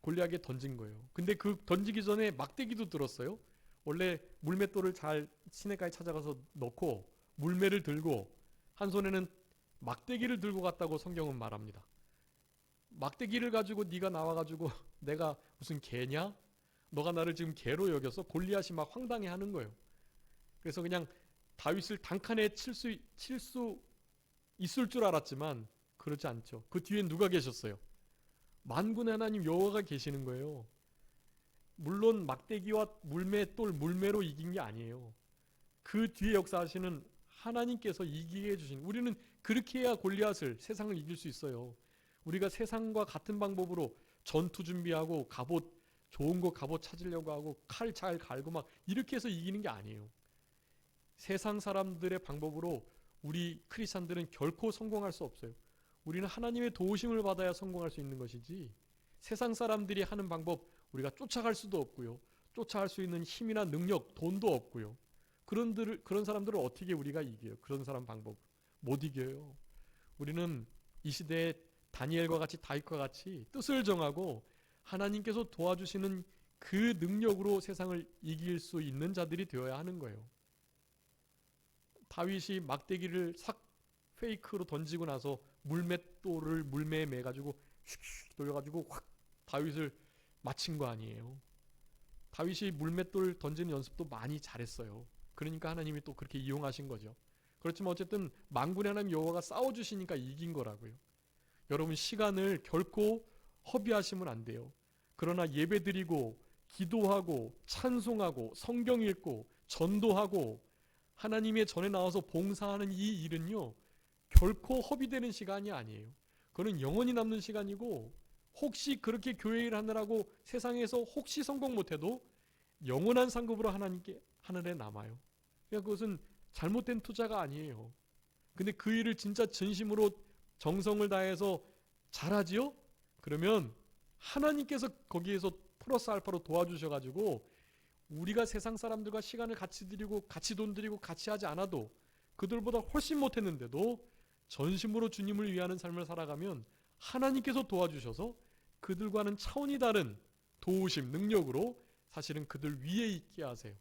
골리앗에게 던진 거예요. 근데 그 던지기 전에 막대기도 들었어요. 원래 물맷돌을 잘 시내가에 찾아가서 넣고 물매를 들고 한 손에는 막대기를 들고 갔다고 성경은 말합니다. 막대기를 가지고 네가 나와가지고 내가 무슨 개냐? 너가 나를 지금 개로 여겨서 골리앗이 막 황당해하는 거예요. 그래서 그냥 다윗을 단칸에 칠 수 있을 줄 알았지만 그렇지 않죠. 그 뒤에 누가 계셨어요? 만군의 하나님 여호와가 계시는 거예요. 물론 막대기와 물매돌, 물매로 이긴 게 아니에요. 그 뒤에 역사하시는 하나님께서 이기게 해주신, 우리는 그렇게 해야 골리앗을, 세상을 이길 수 있어요. 우리가 세상과 같은 방법으로 전투 준비하고 갑옷, 좋은 거 갑옷 찾으려고 하고 칼 잘 갈고 막 이렇게 해서 이기는 게 아니에요. 세상 사람들의 방법으로 우리 크리스찬들은 결코 성공할 수 없어요. 우리는 하나님의 도우심을 받아야 성공할 수 있는 것이지, 세상 사람들이 하는 방법 우리가 쫓아갈 수도 없고요. 쫓아갈 수 있는 힘이나 능력, 돈도 없고요. 그런 사람들을 어떻게 우리가 이겨요? 그런 사람 방법 못 이겨요. 우리는 이 시대에 다니엘과 같이, 다윗과 같이 뜻을 정하고 하나님께서 도와주시는 그 능력으로 세상을 이길 수 있는 자들이 되어야 하는 거예요. 다윗이 막대기를 싹 페이크로 던지고 나서 물맷돌을 물매에 매가지고 슉슉 돌려가지고 확 다윗을 맞힌 거 아니에요. 다윗이 물맷돌 던지는 연습도 많이 잘했어요. 그러니까 하나님이 또 그렇게 이용하신 거죠. 그렇지만 어쨌든 만군의 하나님 여호와가 싸워주시니까 이긴 거라고요. 여러분, 시간을 결코 허비하시면 안 돼요. 그러나 예배드리고 기도하고 찬송하고 성경 읽고 전도하고 하나님의 전에 나와서 봉사하는 이 일은요, 결코 허비되는 시간이 아니에요. 그건 영원히 남는 시간이고, 혹시 그렇게 교회 일 하느라고 세상에서 혹시 성공 못해도 영원한 상급으로 하나님께 하늘에 남아요. 그러니까 그것은 잘못된 투자가 아니에요. 근데 그 일을 진짜 진심으로 정성을 다해서 잘하지요? 그러면 하나님께서 거기에서 플러스 알파로 도와주셔가지고 우리가 세상 사람들과 시간을 같이 드리고 같이 돈 드리고 같이 하지 않아도 그들보다 훨씬 못했는데도 전심으로 주님을 위하는 삶을 살아가면 하나님께서 도와주셔서 그들과는 차원이 다른 도우심, 능력으로 사실은 그들 위에 있게 하세요.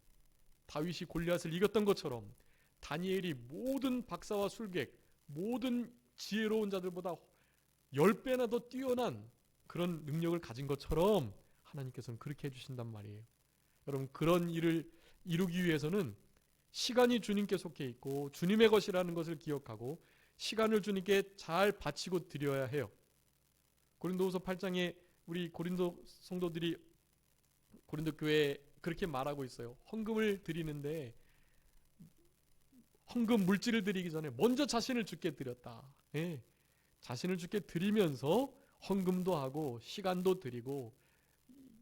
다윗이 골리앗을 이겼던 것처럼 다니엘이 모든 박사와 술객, 모든 지혜로운 자들보다 10배나 더 뛰어난 그런 능력을 가진 것처럼 하나님께서는 그렇게 해주신단 말이에요. 여러분, 그런 일을 이루기 위해서는 시간이 주님께 속해 있고 주님의 것이라는 것을 기억하고 시간을 주님께 잘 바치고 드려야 해요. 고린도후서 8장에 우리 고린도 성도들이 고린도 교회에 그렇게 말하고 있어요. 헌금을 드리는데 헌금 물질을 드리기 전에 먼저 자신을 주께 드렸다. 예. 자신을 주께 드리면서 헌금도 하고 시간도 드리고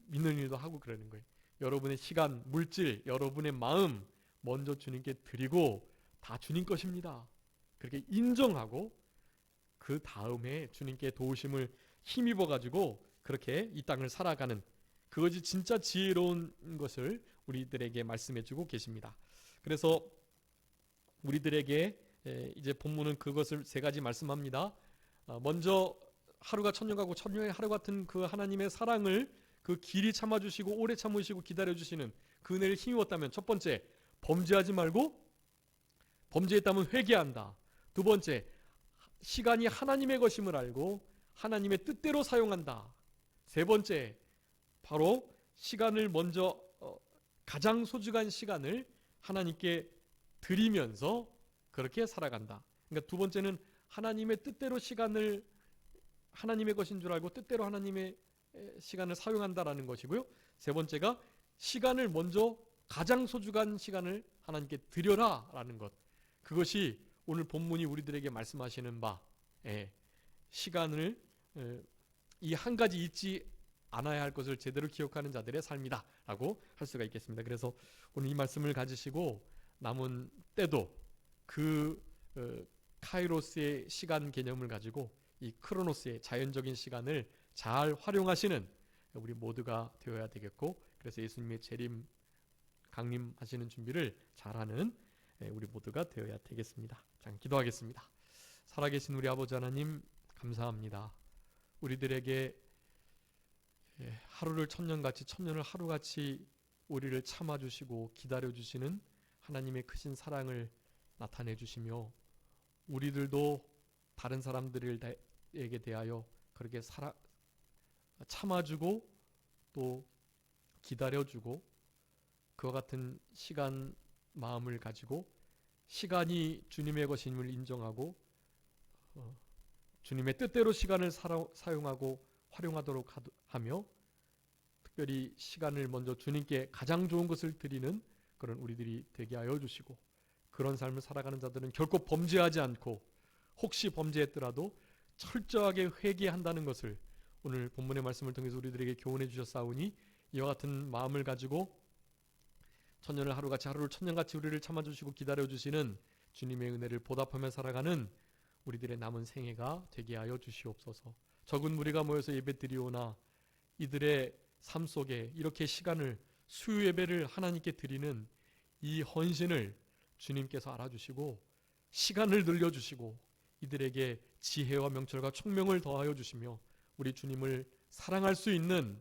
믿는 일도 하고 그러는 거예요. 여러분의 시간, 물질, 여러분의 마음 먼저 주님께 드리고 다 주님 것입니다. 그렇게 인정하고 그 다음에 주님께 도우심을 힘입어 가지고 그렇게 이 땅을 살아가는, 그것이 진짜 지혜로운 것을 우리들에게 말씀해 주고 계십니다. 그래서 우리들에게 이제 본문은 그것을 세 가지 말씀합니다. 먼저 하루가 천년 가고 천년의 하루 같은 그 하나님의 사랑을, 그 길이 참아주시고 오래 참으시고 기다려주시는 그 은혜를 힘입었다면, 첫 번째, 범죄하지 말고 범죄했다면 회개한다. 두 번째, 시간이 하나님의 것임을 알고 하나님의 뜻대로 사용한다. 세 번째, 바로 시간을 먼저 가장 소중한 시간을 하나님께 드리면서 그렇게 살아간다. 그러니까 두 번째는 하나님의 뜻대로 시간을, 하나님의 것인 줄 알고 뜻대로 하나님의 시간을 사용한다라는 것이고요. 세 번째가 시간을 먼저, 가장 소중한 시간을 하나님께 드려라 라는 것. 그것이 오늘 본문이 우리들에게 말씀하시는 바, 시간을 이 한 가지 잊지 않아야 할 것을 제대로 기억하는 자들의 삶이다 라고 할 수가 있겠습니다. 그래서 오늘 이 말씀을 가지시고 남은 때도 그 카이로스의 시간 개념을 가지고 이 크로노스의 자연적인 시간을 잘 활용하시는 우리 모두가 되어야 되겠고, 그래서 예수님의 재림 강림하시는 준비를 잘하는 우리 모두가 되어야 되겠습니다. 자, 기도하겠습니다. 살아계신 우리 아버지 하나님, 감사합니다. 우리들에게 하루를 천년같이, 천년을 하루같이 우리를 참아주시고 기다려주시는 하나님의 크신 사랑을 나타내 주시며, 우리들도 다른 사람들에게 대하여 그렇게 참아주고 또 기다려주고 그와 같은 시간 마음을 가지고 시간이 주님의 것임을 인정하고 주님의 뜻대로 시간을 사용하고 활용하도록 하며, 특별히 시간을 먼저 주님께 가장 좋은 것을 드리는 그런 우리들이 되게 하여 주시고, 그런 삶을 살아가는 자들은 결코 범죄하지 않고 혹시 범죄했더라도 철저하게 회개한다는 것을 오늘 본문의 말씀을 통해서 우리들에게 교훈해 주셨사오니, 이와 같은 마음을 가지고 천년을 하루같이, 하루를 천년같이 우리를 참아주시고 기다려주시는 주님의 은혜를 보답하며 살아가는 우리들의 남은 생애가 되게 하여 주시옵소서. 적은 무리가 모여서 예배드리오나 이들의 삶 속에 이렇게 시간을, 수요 예배를 하나님께 드리는 이 헌신을 주님께서 알아주시고 시간을 늘려주시고 이들에게 지혜와 명철과 총명을 더하여 주시며 우리 주님을 사랑할 수 있는,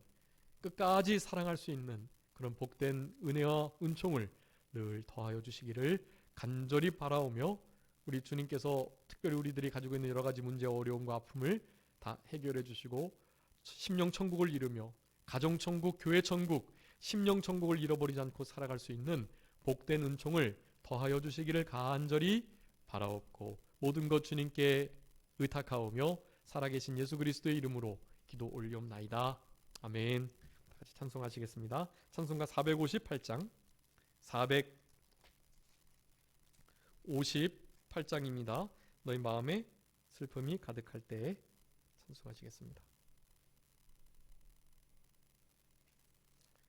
끝까지 사랑할 수 있는 그런 복된 은혜와 은총을 늘 더하여 주시기를 간절히 바라오며, 우리 주님께서 특별히 우리들이 가지고 있는 여러 가지 문제와 어려움과 아픔을 다 해결해 주시고 심령 천국을 이루며 가정 천국, 교회 천국, 심령 천국을 잃어버리지 않고 살아갈 수 있는 복된 은총을 더하여 주시기를 간절히 바라옵고, 모든 것 주님께 의탁하오며 살아계신 예수 그리스도의 이름으로 기도 올리옵나이다. 아멘. 같이 찬송하시겠습니다. 찬송가 458장 458장입니다. 너희 마음에 슬픔이 가득할 때 찬송하시겠습니다.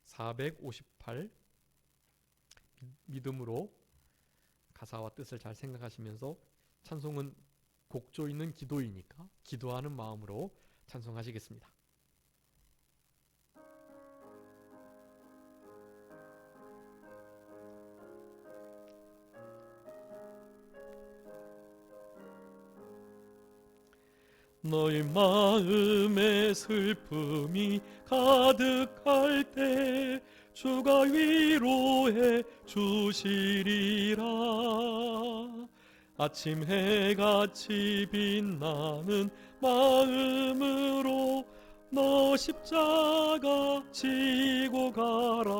458, 믿음으로 가사와 뜻을 잘 생각하시면서, 찬송은 곡조 있는 기도이니까 기도하는 마음으로 찬송하시겠습니다. 너희 마음에 슬픔이 가득할 때 주가 위로해 주시리라. 아침 해같이 빛나는 마음으로 너 십자가 지고 가라.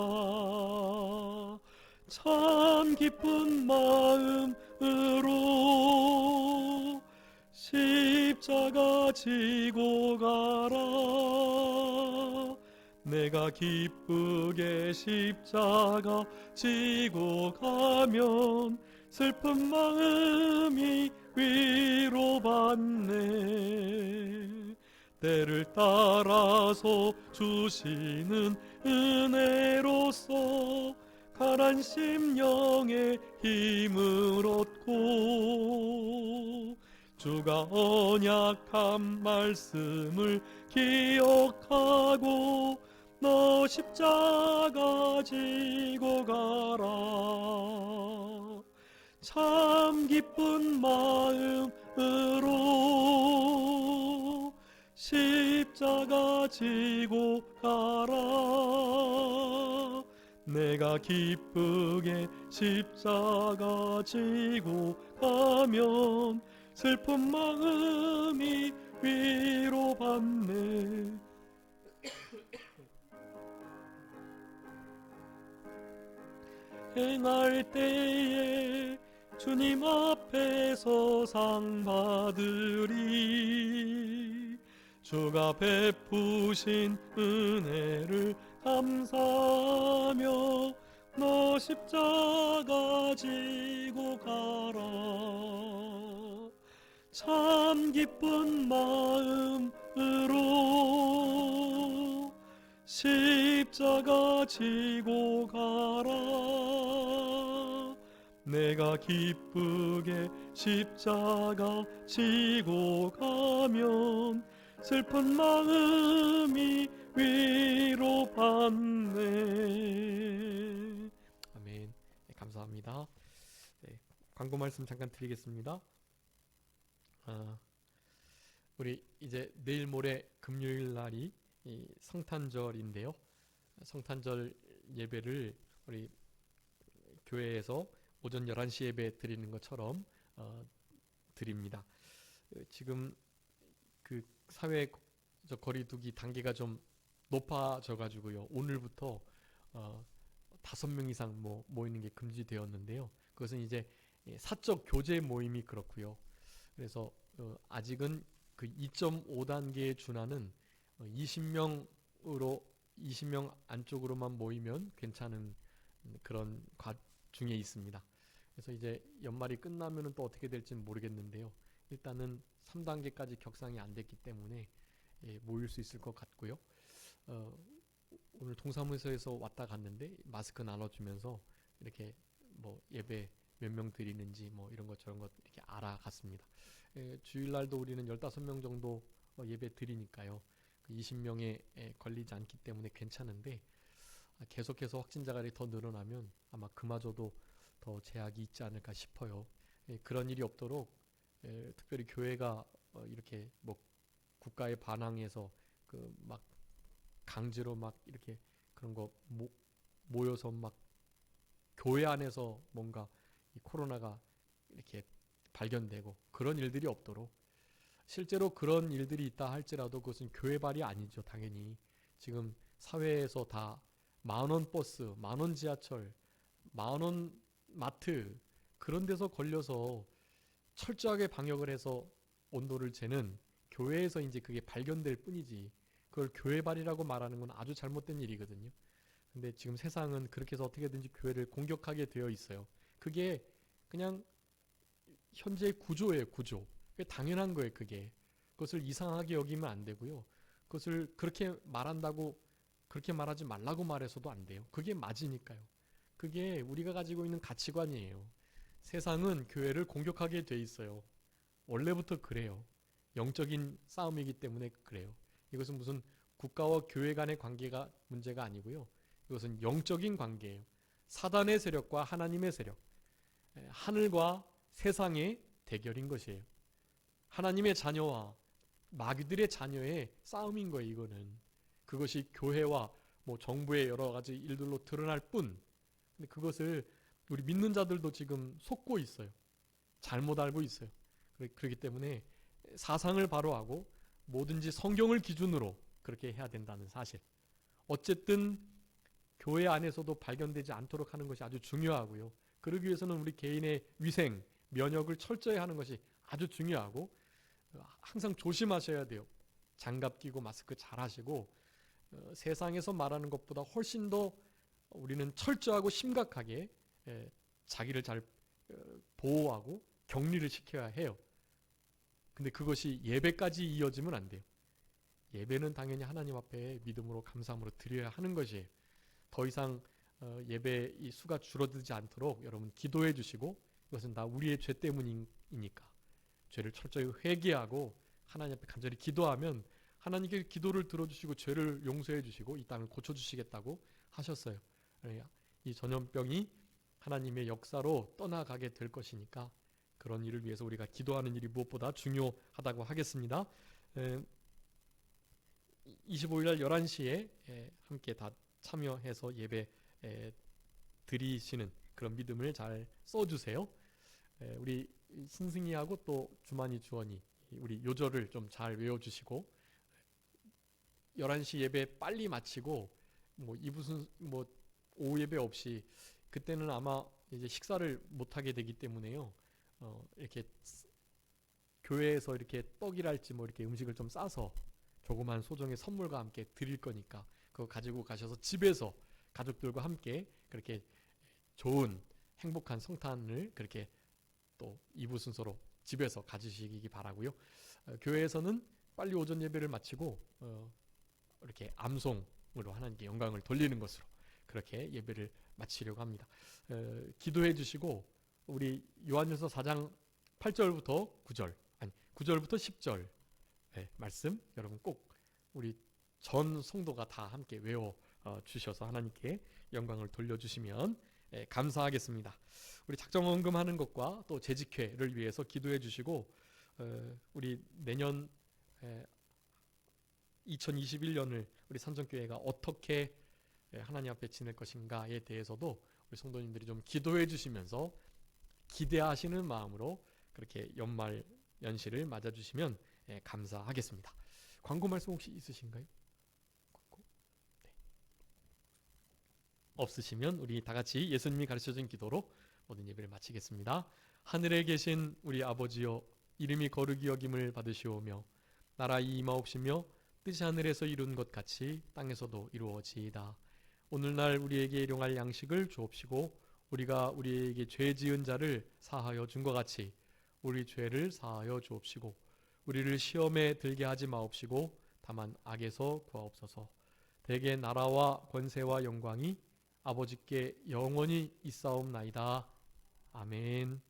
참 기쁜 마음으로 십자가 지고 가라. 내가 기쁘게 십자가 지고 가면 슬픈 마음이 위로받네. 때를 따라서 주시는 은혜로서 가난 심령에 힘을 얻고 주가 언약한 말씀을 기억하고 너 십자가 지고 가라. 참 기쁜 마음으로 십자가 지고 가라. 내가 기쁘게 십자가 지고 가면 슬픈 마음이 위로받네. 행할 때에 주님 앞에서 상 받으리. 주가 베푸신 은혜를 감사하며 너 십자가 지고 가라. 참 기쁜 마음으로 십자가 지고 가라. 내가 기쁘게 십자가 지고 가면 슬픈 마음이 위로받네. 아멘. 네, 감사합니다. 네, 광고 말씀 잠깐 드리겠습니다. 우리 이제 내일 모레 금요일 날이 이 성탄절인데요. 성탄절 예배를 우리 교회에서 오전 11시 예배 드리는 것처럼 드립니다. 지금 그 사회 거리두기 단계가 좀 높아져 가지고요. 오늘부터 5명 이상 모이는 게 금지되었는데요. 그것은 이제 사적 교제 모임이 그렇고요. 그래서 아직은 그 2.5단계에 준하는 20명 안쪽으로만 모이면 괜찮은 그런 중에 있습니다. 그래서 이제 연말이 끝나면은 또 어떻게 될지는 모르겠는데요. 일단은 3단계까지 격상이 안 됐기 때문에 모일 수 있을 것 같고요. 오늘 동사무소에서 왔다 갔는데 마스크 나눠주면서 이렇게 예배 몇 명 드리는지 이런 것 저런 것 이렇게 알아갔습니다. 주일날도 우리는 15명 정도 예배 드리니까요. 20명에 걸리지 않기 때문에 괜찮은데 계속해서 확진자가 더 늘어나면 아마 그마저도 더 제약이 있지 않을까 싶어요. 그런 일이 없도록 특별히 교회가 이렇게 국가에 반항해서 막 강제로 막 이렇게 그런 거 모여서 막 교회 안에서 뭔가 이 코로나가 이렇게 발견되고 그런 일들이 없도록, 실제로 그런 일들이 있다 할지라도 그것은 교회발이 아니죠. 당연히 지금 사회에서 다 만원 버스, 만원 지하철, 만원 마트 그런 데서 걸려서 철저하게 방역을 해서 온도를 재는 교회에서 이제 그게 발견될 뿐이지, 그걸 교회발이라고 말하는 건 아주 잘못된 일이거든요. 근데 지금 세상은 그렇게 해서 어떻게든지 교회를 공격하게 되어 있어요. 그게 그냥 현재의 구조예요, 구조. 그게 당연한 거예요, 그게. 그것을 이상하게 여기면 안 되고요. 그것을 그렇게 말한다고, 그렇게 말하지 말라고 말해서도 안 돼요. 그게 맞으니까요. 그게 우리가 가지고 있는 가치관이에요. 세상은 교회를 공격하게 돼 있어요. 원래부터 그래요. 영적인 싸움이기 때문에 그래요. 이것은 무슨 국가와 교회 간의 관계가 문제가 아니고요. 이것은 영적인 관계예요. 사단의 세력과 하나님의 세력, 하늘과 세상의 대결인 것이에요. 하나님의 자녀와 마귀들의 자녀의 싸움인 거예요. 이거는 그것이 교회와 정부의 여러 가지 일들로 드러날 뿐, 근데 그것을 우리 믿는 자들도 지금 속고 있어요. 잘못 알고 있어요. 그렇기 때문에 사상을 바로하고 뭐든지 성경을 기준으로 그렇게 해야 된다는 사실, 어쨌든 교회 안에서도 발견되지 않도록 하는 것이 아주 중요하고요. 그러기 위해서는 우리 개인의 위생, 면역을 철저히 하는 것이 아주 중요하고, 항상 조심하셔야 돼요. 장갑 끼고 마스크 잘 하시고, 세상에서 말하는 것보다 훨씬 더 우리는 철저하고 심각하게 자기를 잘 보호하고 격리를 시켜야 해요. 근데 그것이 예배까지 이어지면 안 돼요. 예배는 당연히 하나님 앞에 믿음으로 감사함으로 드려야 하는 것이에요. 더 이상 예배 이 수가 줄어들지 않도록 여러분 기도해 주시고, 이것은 다 우리의 죄 때문이니까 죄를 철저히 회개하고 하나님 앞에 간절히 기도하면 하나님께 기도를 들어주시고 죄를 용서해 주시고 이 땅을 고쳐주시겠다고 하셨어요. 이 전염병이 하나님의 역사로 떠나가게 될 것이니까 그런 일을 위해서 우리가 기도하는 일이 무엇보다 중요하다고 하겠습니다. 25일 날 11시에 함께 다 참여해서 예배 드리시는 그런 믿음을 잘 써주세요. 우리 신승희하고 또 주만이 주원이 우리 요절을 좀 잘 외워주시고 11시 예배 빨리 마치고 오후 예배 없이 그때는 아마 이제 식사를 못 하게 되기 때문에요. 이렇게 교회에서 이렇게 떡이랄지 이렇게 음식을 좀 싸서 조그만 소정의 선물과 함께 드릴 거니까 그거 가지고 가셔서 집에서 가족들과 함께 그렇게 좋은 행복한 성탄을 그렇게 또 2부 순서로 집에서 가지시기 바라고요. 교회에서는 빨리 오전 예배를 마치고 이렇게 암송으로 하나님께 영광을 돌리는 것으로 그렇게 예배를 마치려고 합니다. 기도해 주시고 우리 요한일서 4장 8절부터 9절 9절부터 10절 말씀 여러분 꼭 우리 전 성도가 다 함께 외워 주셔서 하나님께 영광을 돌려주시면 감사하겠습니다. 우리 작정 헌금하는 것과 또 재직회를 위해서 기도해 주시고 우리 내년 2021년을 우리 산정교회가 어떻게 하나님 앞에 지낼 것인가에 대해서도 우리 성도님들이 좀 기도해 주시면서 기대하시는 마음으로 그렇게 연말 연시를 맞아주시면 감사하겠습니다. 광고 말씀 혹시 있으신가요? 광고? 네. 없으시면 우리 다 같이 예수님이 가르쳐준 기도로 모든 예배를 마치겠습니다. 하늘에 계신 우리 아버지여, 이름이 거룩히 여김을 받으시오며 나라 임하옵시며 뜻이 하늘에서 이룬 것 같이 땅에서도 이루어지이다. 오늘날 우리에게 일용할 양식을 주옵시고 우리가 우리에게 죄 지은 자를 사하여 준 것 같이 우리 죄를 사하여 주옵시고 우리를 시험에 들게 하지 마옵시고 다만 악에서 구하옵소서. 대개 나라와 권세와 영광이 아버지께 영원히 있사옵나이다. 아멘.